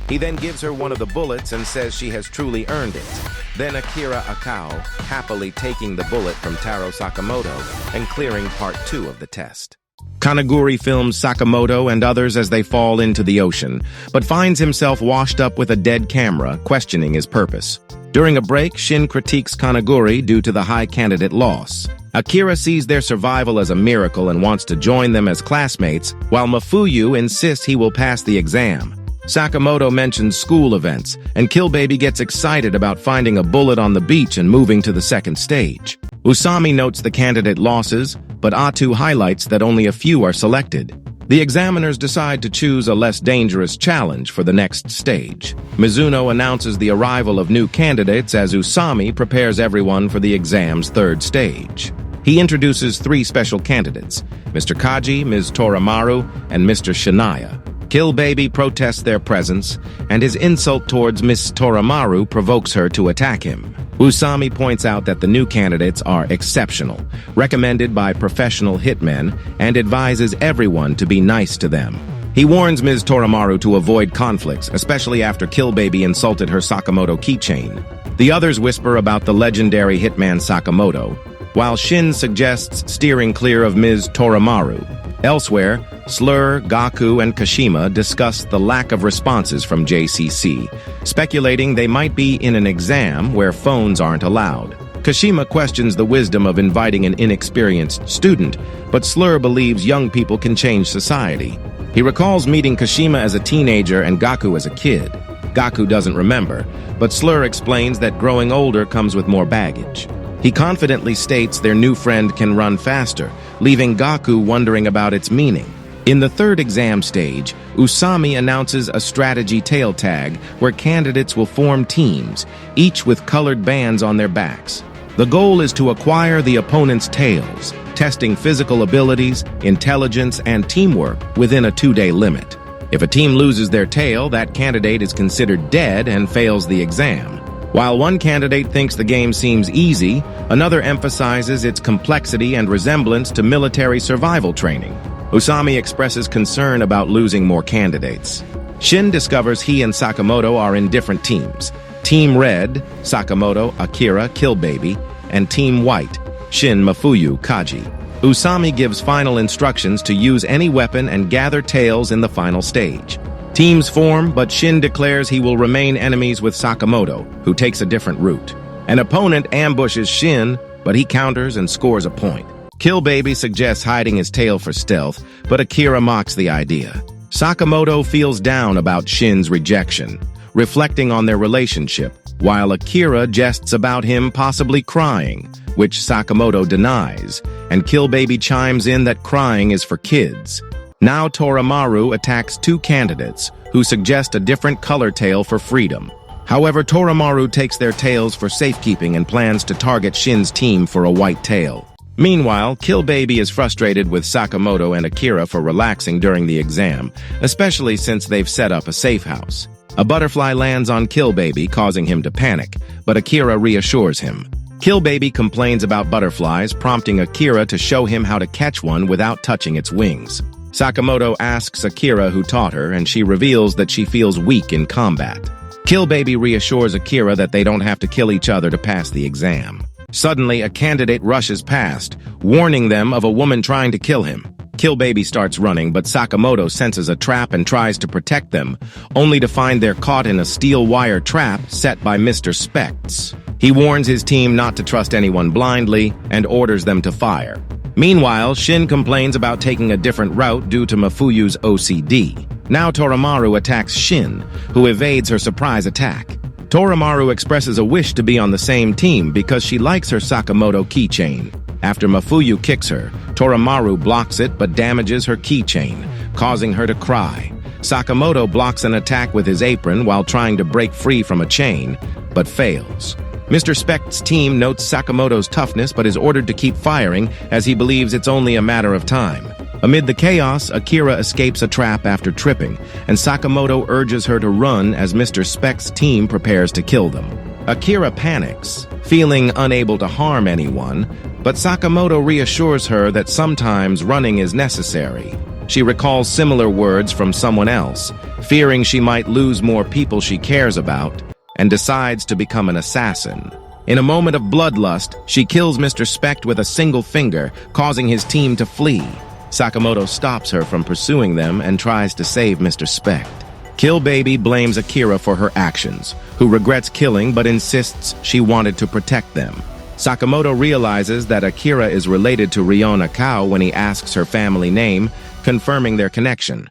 He then gives her one of the bullets and says she has truly earned it. Then Akira Akao, happily taking the bullet from Taro Sakamoto and clearing part 2 of the test. Kanaguri films Sakamoto and others as they fall into the ocean, but finds himself washed up with a dead camera, questioning his purpose. During a break, Shin critiques Kanaguri due to the high candidate loss. Akira sees their survival as a miracle and wants to join them as classmates, while Mafuyu insists he will pass the exam. Sakamoto mentions school events, and Killbaby gets excited about finding a bullet on the beach and moving to the second stage. Usami notes the candidate losses, but Atu highlights that only a few are selected. The examiners decide to choose a less dangerous challenge for the next stage. Mizuno announces the arrival of new candidates as Usami prepares everyone for the exam's third stage. He introduces 3 special candidates, Mr. Kaji, Ms. Toramaru, and Mr. Shinaya. Killbaby protests their presence, and his insult towards Miss Toramaru provokes her to attack him. Usami points out that the new candidates are exceptional, recommended by professional hitmen, and advises everyone to be nice to them. He warns Ms. Toramaru to avoid conflicts, especially after Killbaby insulted her Sakamoto keychain. The others whisper about the legendary hitman Sakamoto, while Shin suggests steering clear of Ms. Toramaru. Elsewhere, Slur, Gaku, and Kashima discuss the lack of responses from JCC, speculating they might be in an exam where phones aren't allowed. Kashima questions the wisdom of inviting an inexperienced student, but Slur believes young people can change society. He recalls meeting Kashima as a teenager and Gaku as a kid. Gaku doesn't remember, but Slur explains that growing older comes with more baggage. He confidently states their new friend can run faster, leaving Gaku wondering about its meaning. In the third exam stage, Usami announces a strategy tail tag where candidates will form teams, each with colored bands on their backs. The goal is to acquire the opponent's tails, testing physical abilities, intelligence, and teamwork within a 2-day limit. If a team loses their tail, that candidate is considered dead and fails the exam. While one candidate thinks the game seems easy, another emphasizes its complexity and resemblance to military survival training. Usami expresses concern about losing more candidates. Shin discovers he and Sakamoto are in different teams. Team Red, Sakamoto, Akira, Killbaby, and Team White, Shin, Mafuyu, Kaji. Usami gives final instructions to use any weapon and gather tails in the final stage. Teams form, but Shin declares he will remain enemies with Sakamoto, who takes a different route. An opponent ambushes Shin, but he counters and scores a point. Killbaby suggests hiding his tail for stealth, but Akira mocks the idea. Sakamoto feels down about Shin's rejection, reflecting on their relationship, while Akira jests about him possibly crying, which Sakamoto denies, and Killbaby chimes in that crying is for kids. Now Toramaru attacks 2 candidates, who suggest a different color tail for freedom. However, Toramaru takes their tails for safekeeping and plans to target Shin's team for a white tail. Meanwhile, Killbaby is frustrated with Sakamoto and Akira for relaxing during the exam, especially since they've set up a safe house. A butterfly lands on Killbaby, causing him to panic, but Akira reassures him. Killbaby complains about butterflies, prompting Akira to show him how to catch one without touching its wings. Sakamoto asks Akira who taught her, and she reveals that she feels weak in combat. Killbaby reassures Akira that they don't have to kill each other to pass the exam. Suddenly, a candidate rushes past, warning them of a woman trying to kill him. Killbaby starts running, but Sakamoto senses a trap and tries to protect them, only to find they're caught in a steel wire trap set by Mr. Spects. He warns his team not to trust anyone blindly and orders them to fire. Meanwhile, Shin complains about taking a different route due to Mafuyu's OCD. Now Toramaru attacks Shin, who evades her surprise attack. Toramaru expresses a wish to be on the same team because she likes her Sakamoto keychain. After Mafuyu kicks her, Toramaru blocks it but damages her keychain, causing her to cry. Sakamoto blocks an attack with his apron while trying to break free from a chain, but fails. Mr. Specht's team notes Sakamoto's toughness but is ordered to keep firing as he believes it's only a matter of time. Amid the chaos, Akira escapes a trap after tripping, and Sakamoto urges her to run as Mr. Specht's team prepares to kill them. Akira panics, feeling unable to harm anyone, but Sakamoto reassures her that sometimes running is necessary. She recalls similar words from someone else, fearing she might lose more people she cares about, and decides to become an assassin. In a moment of bloodlust, she kills Mr. Specht with a single finger, causing his team to flee. Sakamoto stops her from pursuing them and tries to save Mr. Specht. Kill Baby blames Akira for her actions, who regrets killing but insists she wanted to protect them. Sakamoto realizes that Akira is related to Riona Kao when he asks her family name, confirming their connection.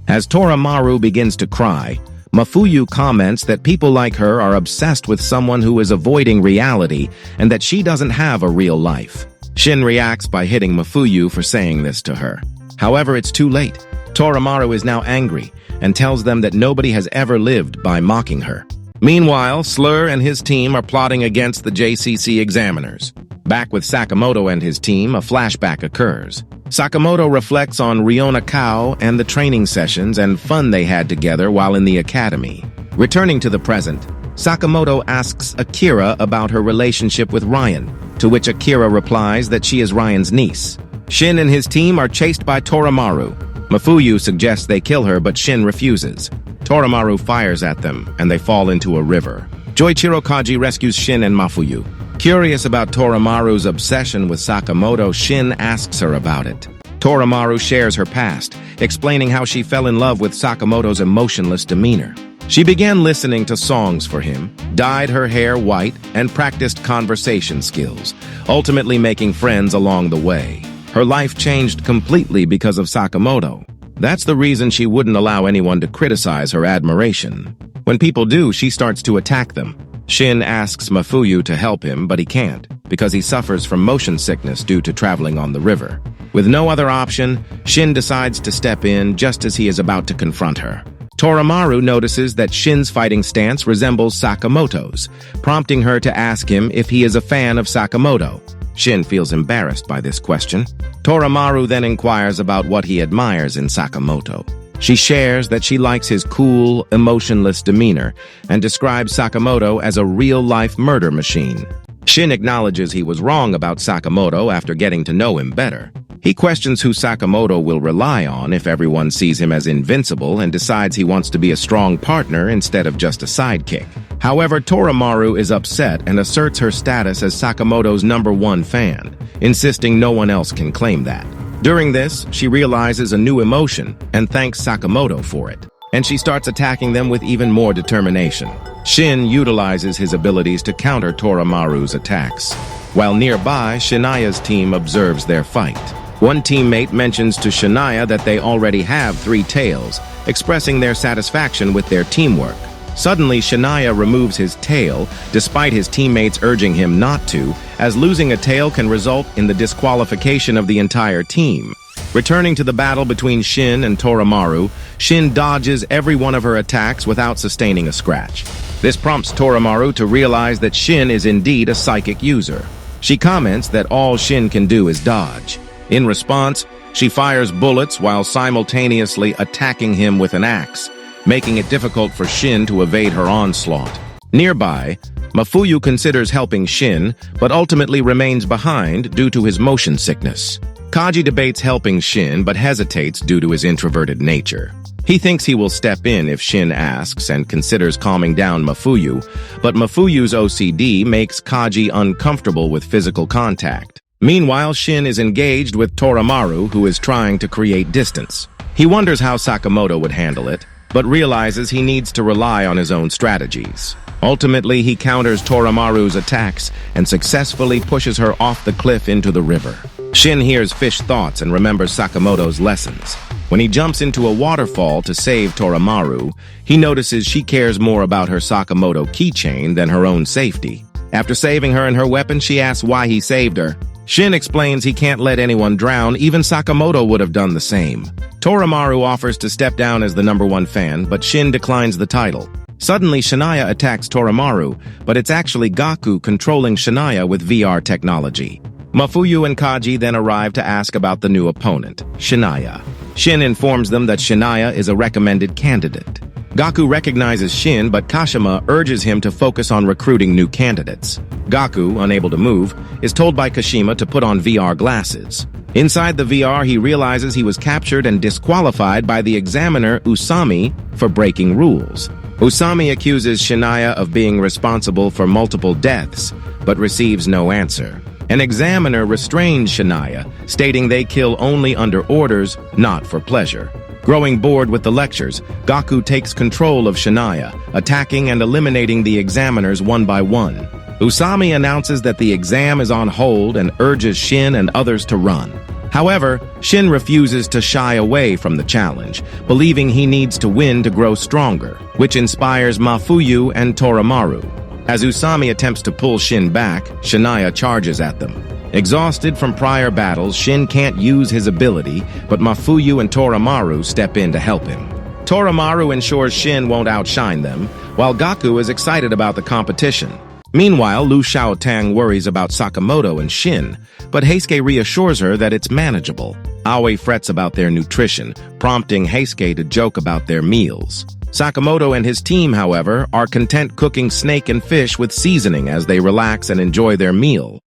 As Toramaru begins to cry, Mafuyu comments that people like her are obsessed with someone who is avoiding reality and that she doesn't have a real life. Shin reacts by hitting Mafuyu for saying this to her. However, it's too late. Toramaru is now angry and tells them that nobody has ever lived by mocking her. Meanwhile, Slur and his team are plotting against the JCC examiners. Back with Sakamoto and his team, a flashback occurs. Sakamoto reflects on Riona Kao and the training sessions and fun they had together while in the academy. Returning to the present, Sakamoto asks Akira about her relationship with Ryan, to which Akira replies that she is Ryan's niece. Shin and his team are chased by Toramaru. Mafuyu suggests they kill her, but Shin refuses. Toramaru fires at them, and they fall into a river. Joichiro Kaji rescues Shin and Mafuyu. Curious about Toramaru's obsession with Sakamoto, Shin asks her about it. Toramaru shares her past, explaining how she fell in love with Sakamoto's emotionless demeanor. She began listening to songs for him, dyed her hair white, and practiced conversation skills, ultimately making friends along the way. Her life changed completely because of Sakamoto. That's the reason she wouldn't allow anyone to criticize her admiration. When people do, she starts to attack them. Shin asks Mafuyu to help him, but he can't, because he suffers from motion sickness due to traveling on the river. With no other option, Shin decides to step in just as he is about to confront her. Toramaru notices that Shin's fighting stance resembles Sakamoto's, prompting her to ask him if he is a fan of Sakamoto. Shin feels embarrassed by this question. Toramaru then inquires about what he admires in Sakamoto. She shares that she likes his cool, emotionless demeanor and describes Sakamoto as a real-life murder machine. Shin acknowledges he was wrong about Sakamoto after getting to know him better. He questions who Sakamoto will rely on if everyone sees him as invincible and decides he wants to be a strong partner instead of just a sidekick. However, Toramaru is upset and asserts her status as Sakamoto's #1 fan, insisting no one else can claim that. During this, she realizes a new emotion and thanks Sakamoto for it, and she starts attacking them with even more determination. Shin utilizes his abilities to counter Toramaru's attacks. While nearby, Shania's team observes their fight. One teammate mentions to Shania that they already have 3 tails, expressing their satisfaction with their teamwork. Suddenly, Shania removes his tail, despite his teammates urging him not to, as losing a tail can result in the disqualification of the entire team. Returning to the battle between Shin and Toramaru, Shin dodges every one of her attacks without sustaining a scratch. This prompts Toramaru to realize that Shin is indeed a psychic user. She comments that all Shin can do is dodge. In response, she fires bullets while simultaneously attacking him with an axe, making it difficult for Shin to evade her onslaught. Nearby, Mafuyu considers helping Shin, but ultimately remains behind due to his motion sickness. Kaji debates helping Shin, but hesitates due to his introverted nature. He thinks he will step in if Shin asks and considers calming down Mafuyu, but Mafuyu's OCD makes Kaji uncomfortable with physical contact. Meanwhile, Shin is engaged with Toramaru, who is trying to create distance. He wonders how Sakamoto would handle it, but realizes he needs to rely on his own strategies. Ultimately, he counters Toramaru's attacks and successfully pushes her off the cliff into the river. Shin hears Fish thoughts and remembers Sakamoto's lessons. When he jumps into a waterfall to save Toramaru, he notices she cares more about her Sakamoto keychain than her own safety. After saving her and her weapon, she asks why he saved her. Shin explains he can't let anyone drown, even Sakamoto would have done the same. Toramaru offers to step down as the #1 fan, but Shin declines the title. Suddenly, Shania attacks Toramaru, but it's actually Gaku controlling Shania with VR technology. Mafuyu and Kaji then arrive to ask about the new opponent, Shania. Shin informs them that Shania is a recommended candidate. Gaku recognizes Shin, but Kashima urges him to focus on recruiting new candidates. Gaku, unable to move, is told by Kashima to put on VR glasses. Inside the VR, he realizes he was captured and disqualified by the examiner Usami for breaking rules. Usami accuses Shania of being responsible for multiple deaths, but receives no answer. An examiner restrains Shania, stating they kill only under orders, not for pleasure. Growing bored with the lectures, Gaku takes control of Shania, attacking and eliminating the examiners one by one. Usami announces that the exam is on hold and urges Shin and others to run. However, Shin refuses to shy away from the challenge, believing he needs to win to grow stronger, which inspires Mafuyu and Toramaru. As Usami attempts to pull Shin back, Shania charges at them. Exhausted from prior battles, Shin can't use his ability, but Mafuyu and Toramaru step in to help him. Toramaru ensures Shin won't outshine them, while Gaku is excited about the competition. Meanwhile, Lu Xiaotang worries about Sakamoto and Shin, but Heisuke reassures her that it's manageable. Aoi frets about their nutrition, prompting Heisuke to joke about their meals. Sakamoto and his team, however, are content cooking snake and fish with seasoning as they relax and enjoy their meal.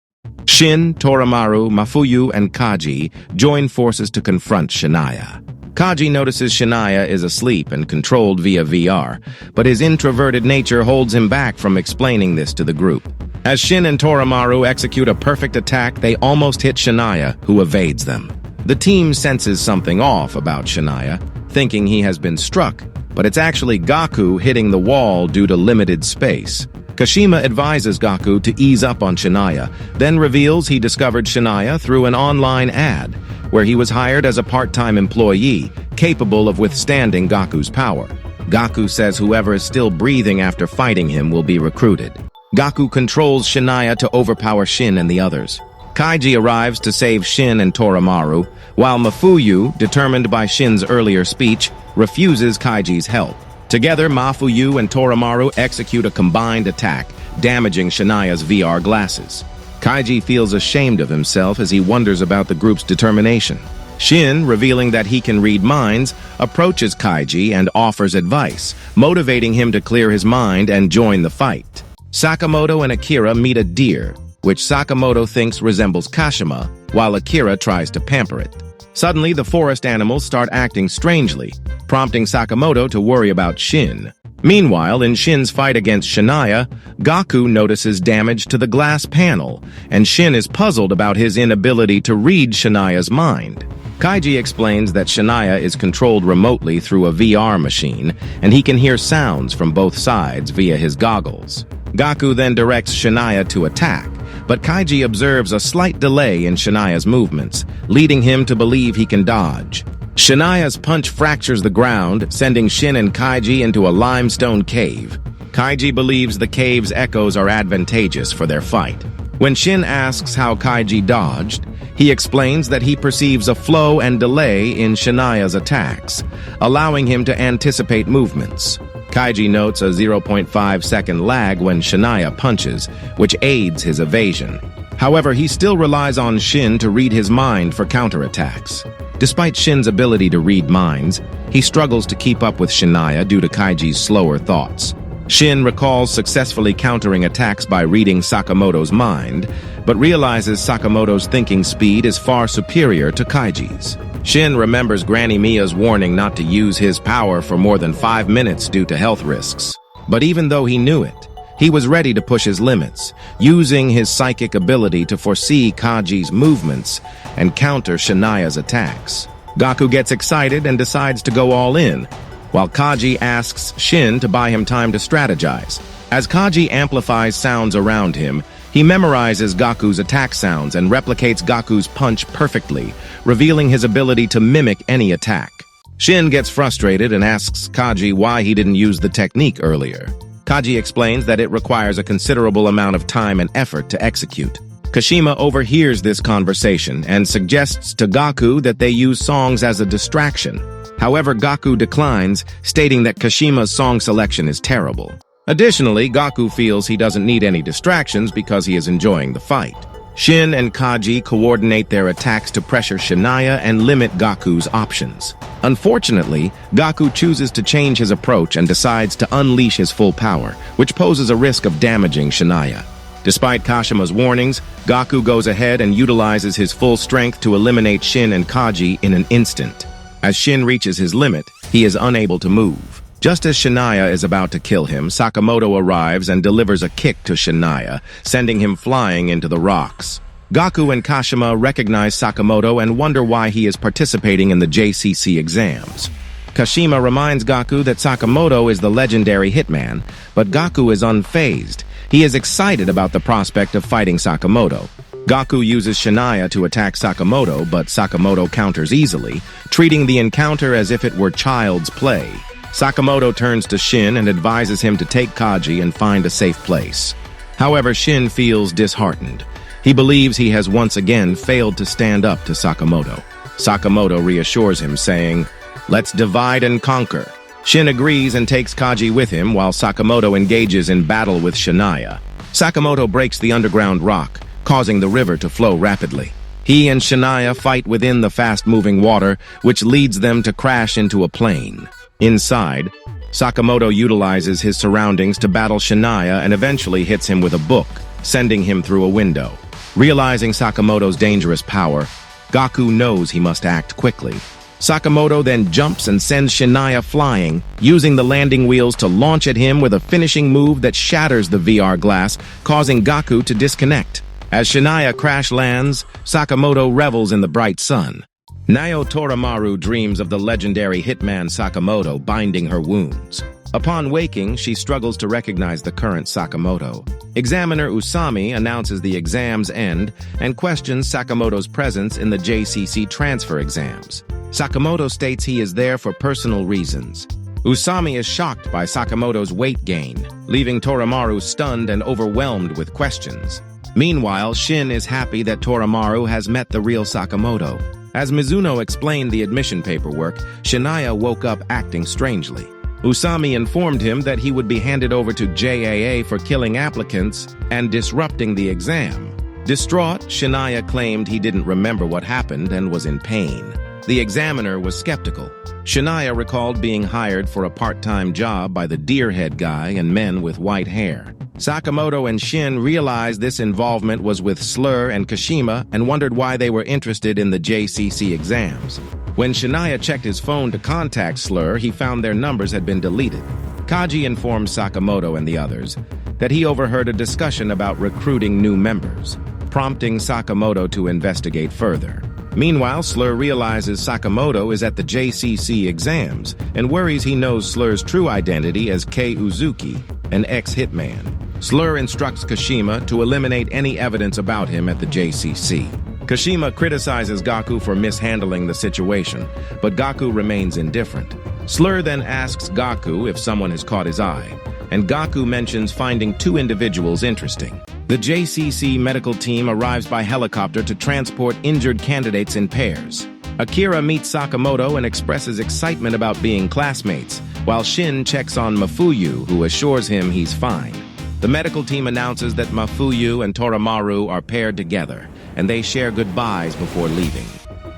Shin, Toramaru, Mafuyu, and Kaji join forces to confront Shania. Kaji notices Shania is asleep and controlled via VR, but his introverted nature holds him back from explaining this to the group. As Shin and Toramaru execute a perfect attack, they almost hit Shania, who evades them. The team senses something off about Shania, thinking he has been struck, but it's actually Gaku hitting the wall due to limited space. Kashima advises Gaku to ease up on Shania, then reveals he discovered Shania through an online ad, where he was hired as a part-time employee, capable of withstanding Gaku's power. Gaku says whoever is still breathing after fighting him will be recruited. Gaku controls Shania to overpower Shin and the others. Kaiji arrives to save Shin and Toramaru, while Mafuyu, determined by Shin's earlier speech, refuses Kaiji's help. Together, Mafuyu and Toramaru execute a combined attack, damaging Shania's VR glasses. Kaiji feels ashamed of himself as he wonders about the group's determination. Shin, revealing that he can read minds, approaches Kaiji and offers advice, motivating him to clear his mind and join the fight. Sakamoto and Akira meet a deer, which Sakamoto thinks resembles Kashima, while Akira tries to pamper it. Suddenly, the forest animals start acting strangely, prompting Sakamoto to worry about Shin. Meanwhile, in Shin's fight against Shania, Gaku notices damage to the glass panel, and Shin is puzzled about his inability to read Shania's mind. Kaiji explains that Shania is controlled remotely through a VR machine, and he can hear sounds from both sides via his goggles. Gaku then directs Shania to attack, but Kaiji observes a slight delay in Shania's movements, leading him to believe he can dodge. Shania's punch fractures the ground, sending Shin and Kaiji into a limestone cave. Kaiji believes the cave's echoes are advantageous for their fight. When Shin asks how Kaiji dodged, he explains that he perceives a flow and delay in Shania's attacks, allowing him to anticipate movements. Kaiji notes a 0.5-second lag when Shania punches, which aids his evasion. However, he still relies on Shin to read his mind for counterattacks. Despite Shin's ability to read minds, he struggles to keep up with Shania due to Kaiji's slower thoughts. Shin recalls successfully countering attacks by reading Sakamoto's mind, but realizes Sakamoto's thinking speed is far superior to Kaiji's. Shin remembers Granny Mia's warning not to use his power for more than 5 minutes due to health risks. But even though he knew it, he was ready to push his limits, using his psychic ability to foresee Kaji's movements and counter Shania's attacks. Gaku gets excited and decides to go all in, while Kaji asks Shin to buy him time to strategize. As Kaji amplifies sounds around him, He memorizes Gaku's attack sounds and replicates Gaku's punch perfectly, revealing his ability to mimic any attack. Shin gets frustrated and asks Kaji why he didn't use the technique earlier. Kaji explains that it requires a considerable amount of time and effort to execute. Kashima overhears this conversation and suggests to Gaku that they use songs as a distraction. However, Gaku declines, stating that Kashima's song selection is terrible. Additionally, Gaku feels he doesn't need any distractions because he is enjoying the fight. Shin and Kaji coordinate their attacks to pressure Shania and limit Gaku's options. Unfortunately, Gaku chooses to change his approach and decides to unleash his full power, which poses a risk of damaging Shania. Despite Kashima's warnings, Gaku goes ahead and utilizes his full strength to eliminate Shin and Kaji in an instant. As Shin reaches his limit, he is unable to move. Just as Shania is about to kill him, Sakamoto arrives and delivers a kick to Shania, sending him flying into the rocks. Gaku and Kashima recognize Sakamoto and wonder why he is participating in the JCC exams. Kashima reminds Gaku that Sakamoto is the legendary hitman, but Gaku is unfazed. He is excited about the prospect of fighting Sakamoto. Gaku uses Shania to attack Sakamoto, but Sakamoto counters easily, treating the encounter as if it were child's play. Sakamoto turns to Shin and advises him to take Kaji and find a safe place. However, Shin feels disheartened. He believes he has once again failed to stand up to Sakamoto. Sakamoto reassures him, saying, "Let's divide and conquer." Shin agrees and takes Kaji with him while Sakamoto engages in battle with Shania. Sakamoto breaks the underground rock, causing the river to flow rapidly. He and Shania fight within the fast-moving water, which leads them to crash into a plane. Inside, Sakamoto utilizes his surroundings to battle Shania and eventually hits him with a book, sending him through a window. Realizing Sakamoto's dangerous power, Gaku knows he must act quickly. Sakamoto then jumps and sends Shania flying, using the landing wheels to launch at him with a finishing move that shatters the VR glass, causing Gaku to disconnect. As Shania crash lands, Sakamoto revels in the bright sun. Nayo Toramaru dreams of the legendary hitman Sakamoto binding her wounds. Upon waking, she struggles to recognize the current Sakamoto. Examiner Usami announces the exam's end and questions Sakamoto's presence in the JCC transfer exams. Sakamoto states he is there for personal reasons. Usami is shocked by Sakamoto's weight gain, leaving Toramaru stunned and overwhelmed with questions. Meanwhile, Shin is happy that Toramaru has met the real Sakamoto. As Mizuno explained the admission paperwork, Shania woke up acting strangely. Usami informed him that he would be handed over to JAA for killing applicants and disrupting the exam. Distraught, Shania claimed he didn't remember what happened and was in pain. The examiner was skeptical. Shania recalled being hired for a part-time job by the deer-head guy and men with white hair. Sakamoto and Shin realized this involvement was with Slur and Kashima and wondered why they were interested in the JCC exams. When Shania checked his phone to contact Slur, he found their numbers had been deleted. Kaji informed Sakamoto and the others that he overheard a discussion about recruiting new members, prompting Sakamoto to investigate further. Meanwhile, Slur realizes Sakamoto is at the JCC exams and worries he knows Slur's true identity as Kei Uzuki, an ex-hitman. Slur instructs Kashima to eliminate any evidence about him at the JCC. Kashima criticizes Gaku for mishandling the situation, but Gaku remains indifferent. Slur then asks Gaku if someone has caught his eye, and Gaku mentions finding two individuals interesting. The JCC medical team arrives by helicopter to transport injured candidates in pairs. Akira meets Sakamoto and expresses excitement about being classmates, while Shin checks on Mafuyu, who assures him he's fine. The medical team announces that Mafuyu and Toramaru are paired together, and they share goodbyes before leaving.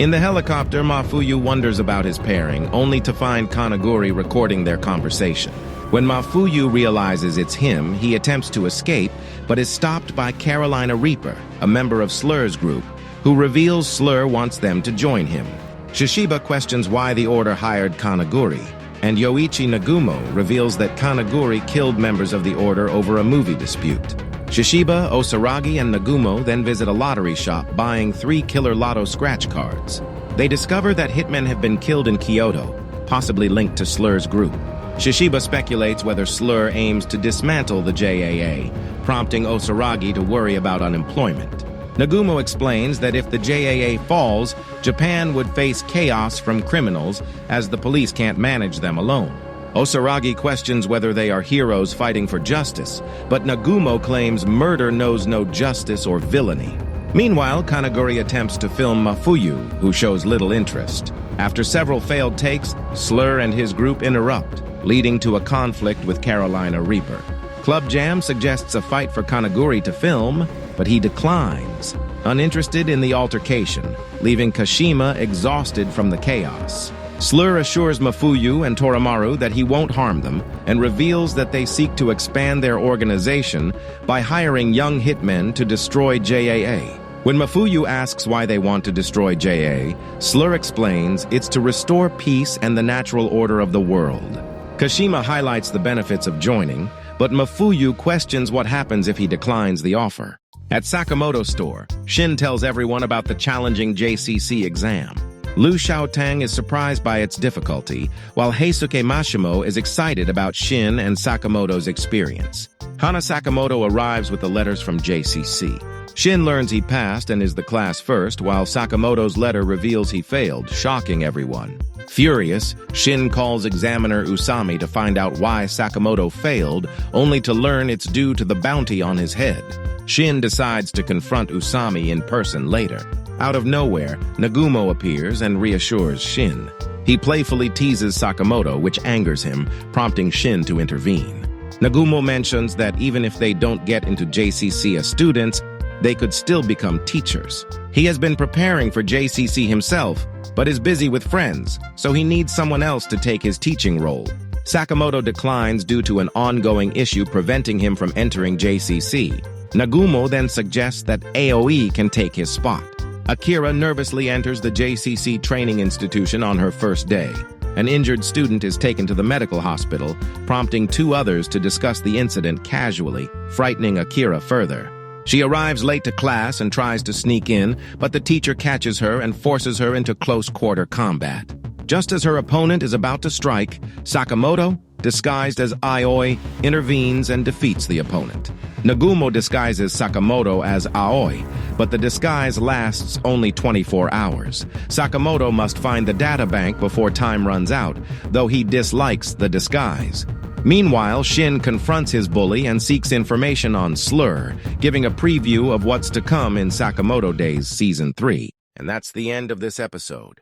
In the helicopter, Mafuyu wonders about his pairing, only to find Kanaguri recording their conversation. When Mafuyu realizes it's him, he attempts to escape, but is stopped by Carolina Reaper, a member of Slur's group, who reveals Slur wants them to join him. Shishiba questions why the Order hired Kanaguri, and Yoichi Nagumo reveals that Kanaguri killed members of the Order over a movie dispute. Shishiba, Osaragi, and Nagumo then visit a lottery shop buying 3 killer lotto scratch cards. They discover that hitmen have been killed in Kyoto, possibly linked to Slur's group. Shishiba speculates whether Slur aims to dismantle the JAA, prompting Osaragi to worry about unemployment. Nagumo explains that if the JAA falls, Japan would face chaos from criminals, as the police can't manage them alone. Osaragi questions whether they are heroes fighting for justice, but Nagumo claims murder knows no justice or villainy. Meanwhile, Kanaguri attempts to film Mafuyu, who shows little interest. After several failed takes, Slur and his group interrupt, leading to a conflict with Carolina Reaper. Club Jam suggests a fight for Kanaguri to film, but he declines, uninterested in the altercation, leaving Kashima exhausted from the chaos. Slur assures Mafuyu and Torimaru that he won't harm them and reveals that they seek to expand their organization by hiring young hitmen to destroy JAA. When Mafuyu asks why they want to destroy JA, Slur explains it's to restore peace and the natural order of the world. Kashima highlights the benefits of joining, but Mafuyu questions what happens if he declines the offer. At Sakamoto's store, Shin tells everyone about the challenging JCC exam. Lu Xiaotang is surprised by its difficulty, while Heisuke Mashimo is excited about Shin and Sakamoto's experience. Hana Sakamoto arrives with the letters from JCC. Shin learns he passed and is the class first, while Sakamoto's letter reveals he failed, shocking everyone. Furious, Shin calls examiner Usami to find out why Sakamoto failed, only to learn it's due to the bounty on his head. Shin decides to confront Usami in person later. Out of nowhere, Nagumo appears and reassures Shin. He playfully teases Sakamoto, which angers him, prompting Shin to intervene. Nagumo mentions that even if they don't get into JCC as students, they could still become teachers. He has been preparing for JCC himself, but is busy with friends, so he needs someone else to take his teaching role. Sakamoto declines due to an ongoing issue preventing him from entering JCC. Nagumo then suggests that AOE can take his spot. Akira nervously enters the JCC training institution on her first day. An injured student is taken to the medical hospital, prompting two others to discuss the incident casually, frightening Akira further. She arrives late to class and tries to sneak in, but the teacher catches her and forces her into close-quarter combat. Just as her opponent is about to strike, Sakamoto, disguised as Aoi, intervenes and defeats the opponent. Nagumo disguises Sakamoto as Aoi, but the disguise lasts only 24 hours. Sakamoto must find the databank before time runs out, though he dislikes the disguise. Meanwhile, Shin confronts his bully and seeks information on Slur, giving a preview of what's to come in Sakamoto Days Season 3. And that's the end of this episode.